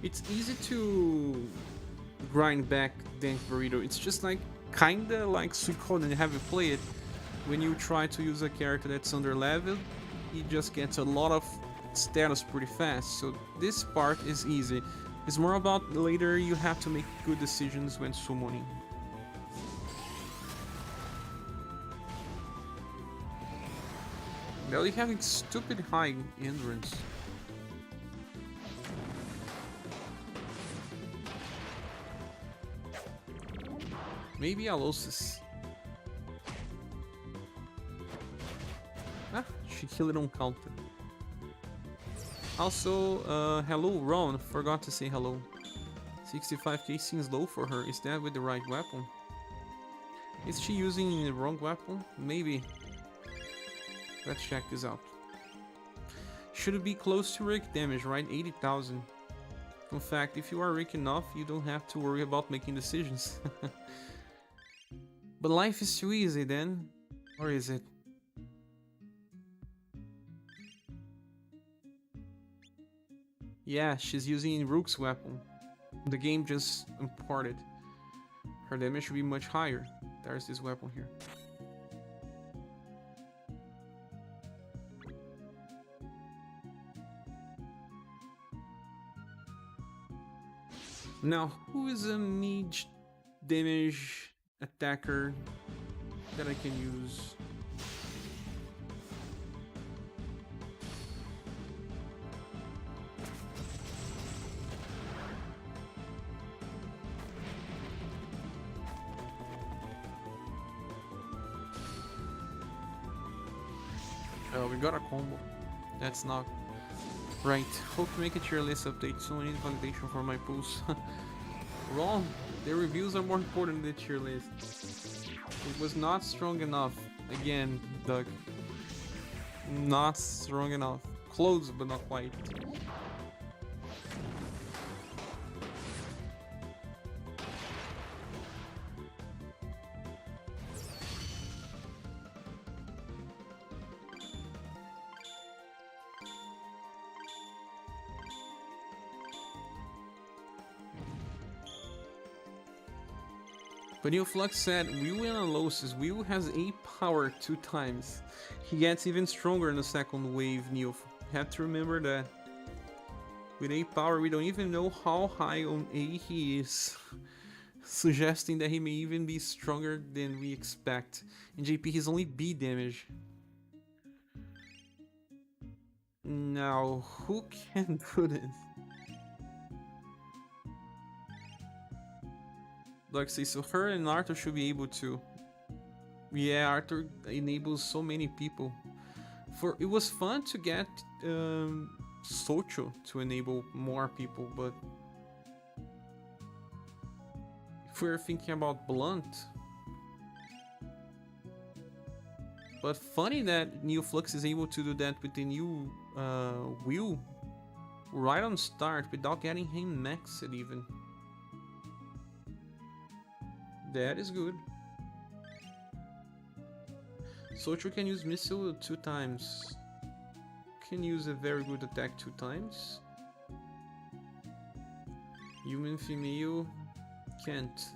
It's easy to grind back Dank Burrito. It's just like kinda like Suikoden. You haven't played it. When you try to use a character that's under leveled, he just gets a lot of status pretty fast. So this part is easy. It's more about later you have to make good decisions when summoning. Now you're having stupid high endurance. Maybe Alosis. Ah, she killed it on counter. Also, hello Ron, forgot to say hello. 65k seems low for her, is that with the right weapon? Is she using the wrong weapon? Maybe. Let's check this out. Should it be close to Rick damage, right? 80,000. In fact, if you are Rick enough, you don't have to worry about making decisions. But life is too easy then, or is it? Yeah, she's using Rook's weapon. The game just imported. Her damage should be much higher. There's this weapon here. Now, who is a mid damage attacker that I can use? We got a combo. That's not right. Hope to make a tier list update soon. I need validation for my pulls. Wrong. The reviews are more important than the tier list. It was not strong enough. Again, Doug. Not strong enough. Close, but not quite. But Flux said, Will analysis. Will has A power 2 times. He gets even stronger in the second wave, Neo. Have to remember that. With A power, we don't even know how high on A he is. Suggesting that he may even be stronger than we expect. In JP, he's only B damage. Now, who can do this? Like, say, so her and Arthur should be able to. Yeah, Arthur enables so many people. It was fun to get Socho to enable more people, but if we're thinking about Blunt. But funny that Flux is able to do that with the new Will right on start without getting him maxed even. That is good. Socho can use missile 2 times. Can use a very good attack 2 times. Human female can't.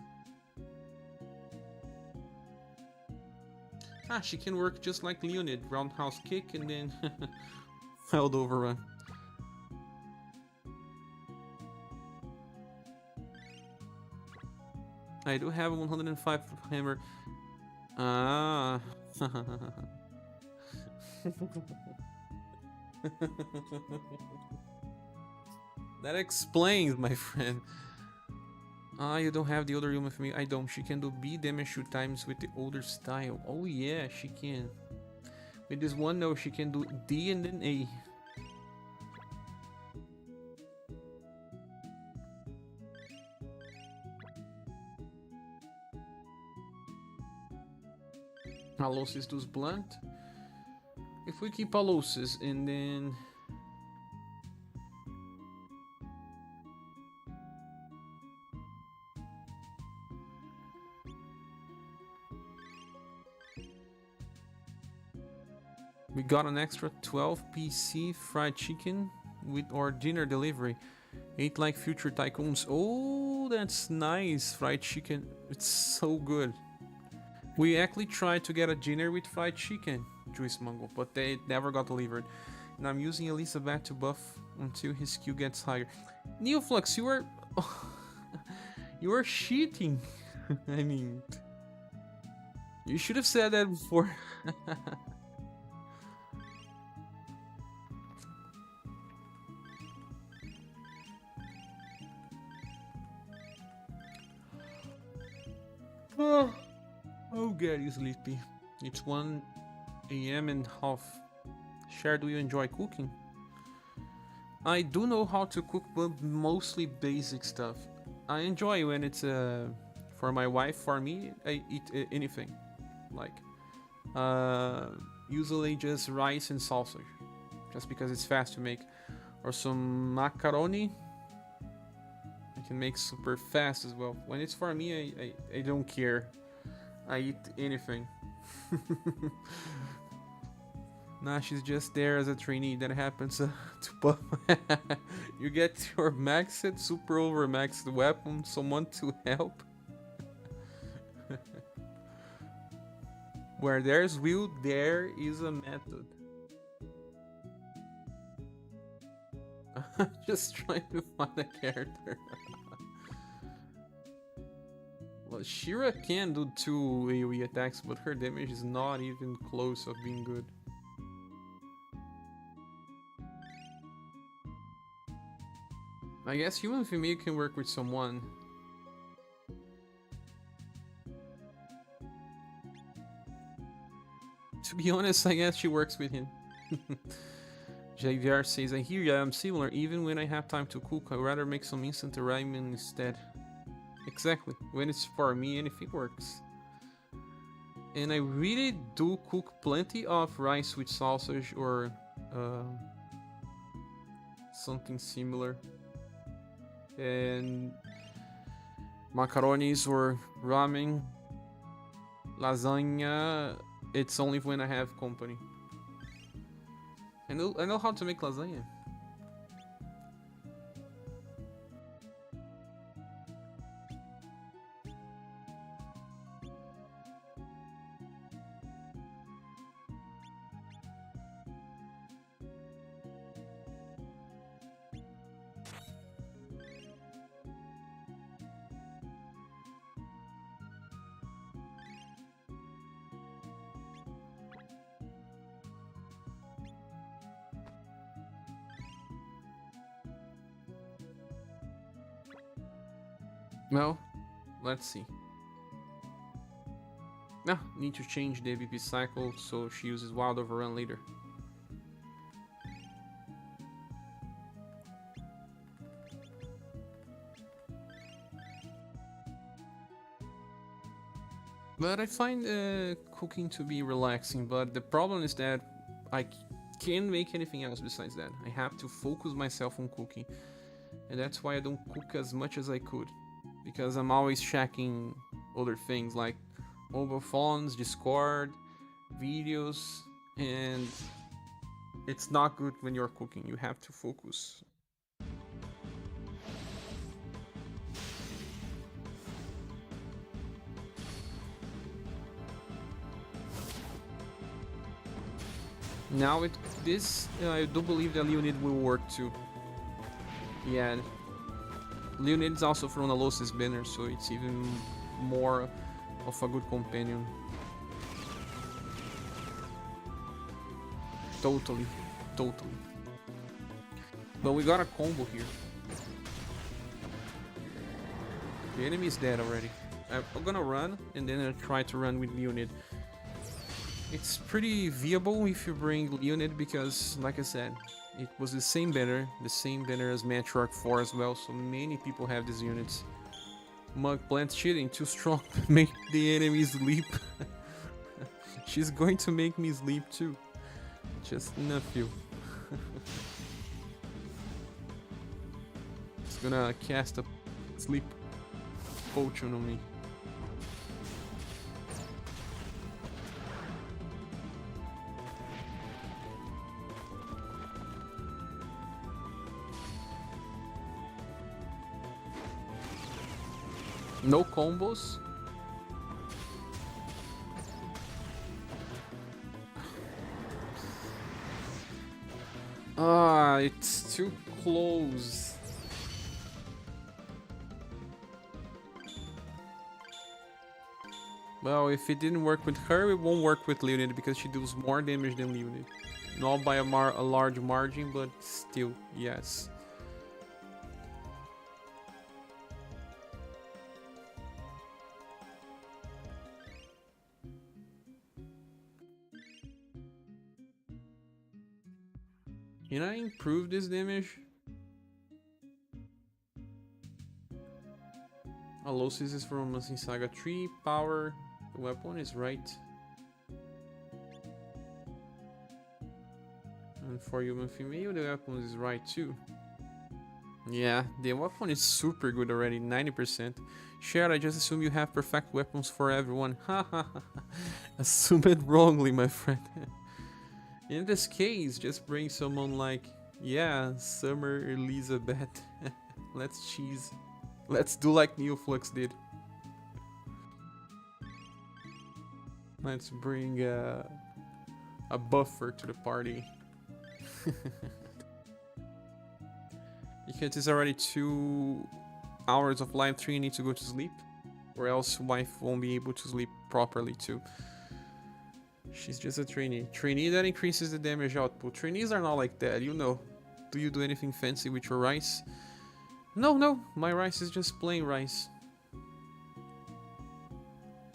Ah, she can work just like Leonid. Roundhouse kick and then held overrun. I do have a 105 hammer. Ah. That explains, my friend. Ah, you don't have the older human for me. I don't. She can do B damage 2 times with the older style. Oh yeah, she can. With this one, no, she can do D and then A. Alosis does blunt. If we keep Alosis and then we got an extra 12 PC fried chicken with our dinner delivery. Ate like future tycoons. Oh, that's nice. Fried chicken. It's so good. We actually tried to get a dinner with fried chicken, Juice Mungo, but they never got delivered. And I'm using Elizabeth to buff until his Q gets higher. Neoflux, you are... you are cheating. I mean... You should have said that before. Oh, God, you sleepy. It's 1 AM and half. Cher, do you enjoy cooking? I do know how to cook, but mostly basic stuff. I enjoy when it's for my wife. For me, I eat anything. Like, usually just rice and sausage, just because it's fast to make. Or some macaroni. I can make super fast as well. When it's for me, I don't care. I eat anything. Nah, she's just there as a trainee. That happens to buff. You get your maxed, super over maxed weapon, someone to help. Where there's will, there is a method. Just trying to find a character. Well, Shira can do 2 AoE attacks, but her damage is not even close of being good. I guess human female can work with someone. To be honest, I guess she works with him. JVR says, I hear ya, I'm similar. Even when I have time to cook, I'd rather make some instant ramen instead. Exactly. When it's for me, anything works. And I really do cook plenty of rice with sausage or something similar. And macaronis or ramen, lasagna, it's only when I have company. I know how to make lasagna. Well, let's see. Ah, need to change the AVP cycle so she uses Wild Overrun later. But I find cooking to be relaxing, but the problem is that I can't make anything else besides that. I have to focus myself on cooking, and that's why I don't cook as much as I could, because I'm always checking other things like mobile phones, Discord, videos, and it's not good when you're cooking. You have to focus. Now with this, I do believe that Leonid will work too. Yeah, Leonid is also from Alosis banner, so it's even more of a good companion. Totally. But we got a combo here. The enemy is dead already. I'm gonna run, and then I'll try to run with Leonid. It's pretty viable if you bring Leonid because, like I said, it was the same banner as Matriarch 4 as well, so many people have these units. Mug Plant cheating, too strong, make the enemy sleep. She's going to make me sleep too. Just enough you. It's gonna cast a sleep potion on me. No combos. Ah, it's too close. Well, if it didn't work with her, it won't work with Leonid because she does more damage than Leonid. Not by a large margin, but still, yes. Can I improve this damage? Alosis is from SaGa 3, power, the weapon is right. And for human female, the weapon is right too. Yeah, the weapon is super good already, 90%. Cher, I just assume you have perfect weapons for everyone. Haha, assume it wrongly, my friend. In this case, just bring someone like, yeah, Summer Elizabeth. Let's cheese. Let's do like Neoflux did. Let's bring a buffer to the party. Because it's already 2 hours of live stream, need to go to sleep, or else wife won't be able to sleep properly too. She's just a trainee. Trainee that increases the damage output. Trainees are not like that, you know. Do you do anything fancy with your rice? No, my rice is just plain rice.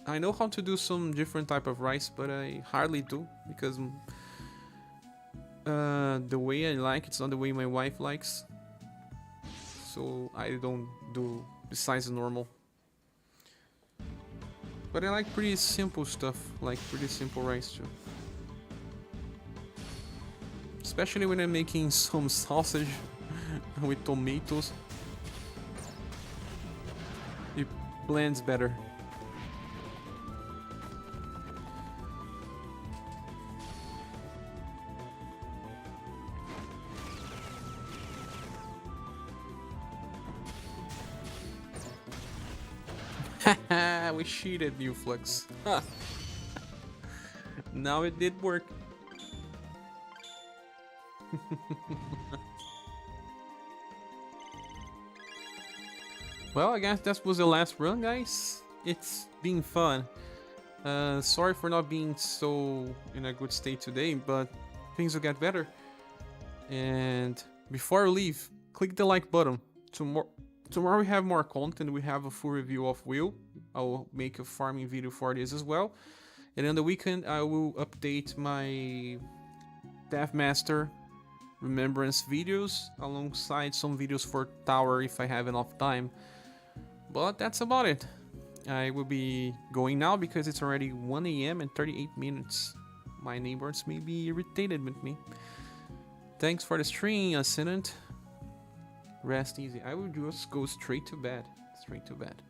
I know how to do some different type of rice, but I hardly do because the way I like. It's not the way my wife likes. So I don't do besides the normal. But I like pretty simple stuff, like pretty simple rice too. Especially when I'm making some sausage with tomatoes. It blends better. Haha, we cheated, Uflux. Now it did work. Well, I guess that was the last run, guys. It's been fun. Sorry for not being so in a good state today, but things will get better. And before I leave, click the like button. Tomorrow we have more content. We have a full review of Will. I will make a farming video for this as well. And on the weekend, I will update my Deathmaster remembrance videos alongside some videos for Tower if I have enough time. But that's about it. I will be going now because it's already 1 AM and 38 minutes. My neighbors may be irritated with me. Thanks for the stream, Ascendant. Rest easy. I will just go straight to bed. Straight to bed.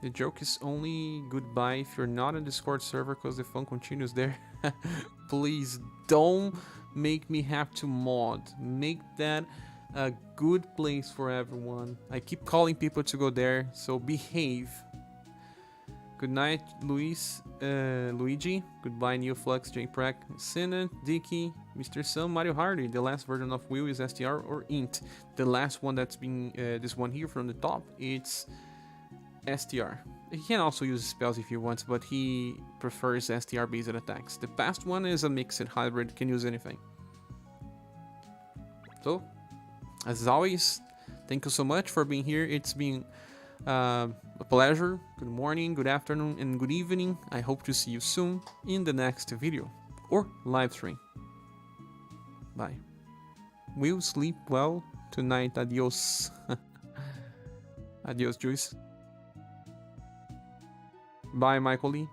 The joke is only goodbye if you're not on Discord server because the fun continues there. Please don't make me have to mod. Make that a good place for everyone. I keep calling people to go there, so behave. Good night, Luigi. Goodbye, Neoflux, JPrek, Sinna, Dicky, Mr. Sam, Mario Hardy. The last version of Will is STR or Int. The last one that's been this one here from the top, it's STR. He can also use spells if he wants, but he prefers STR based attacks. The past one is a mixed hybrid, can use anything. So, as always, thank you so much for being here. It's been a pleasure. Good morning, good afternoon, and good evening. I hope to see you soon in the next video or live stream. Bye. We'll sleep well tonight. Adios. Adios, Juice. Bye, Michael Lee.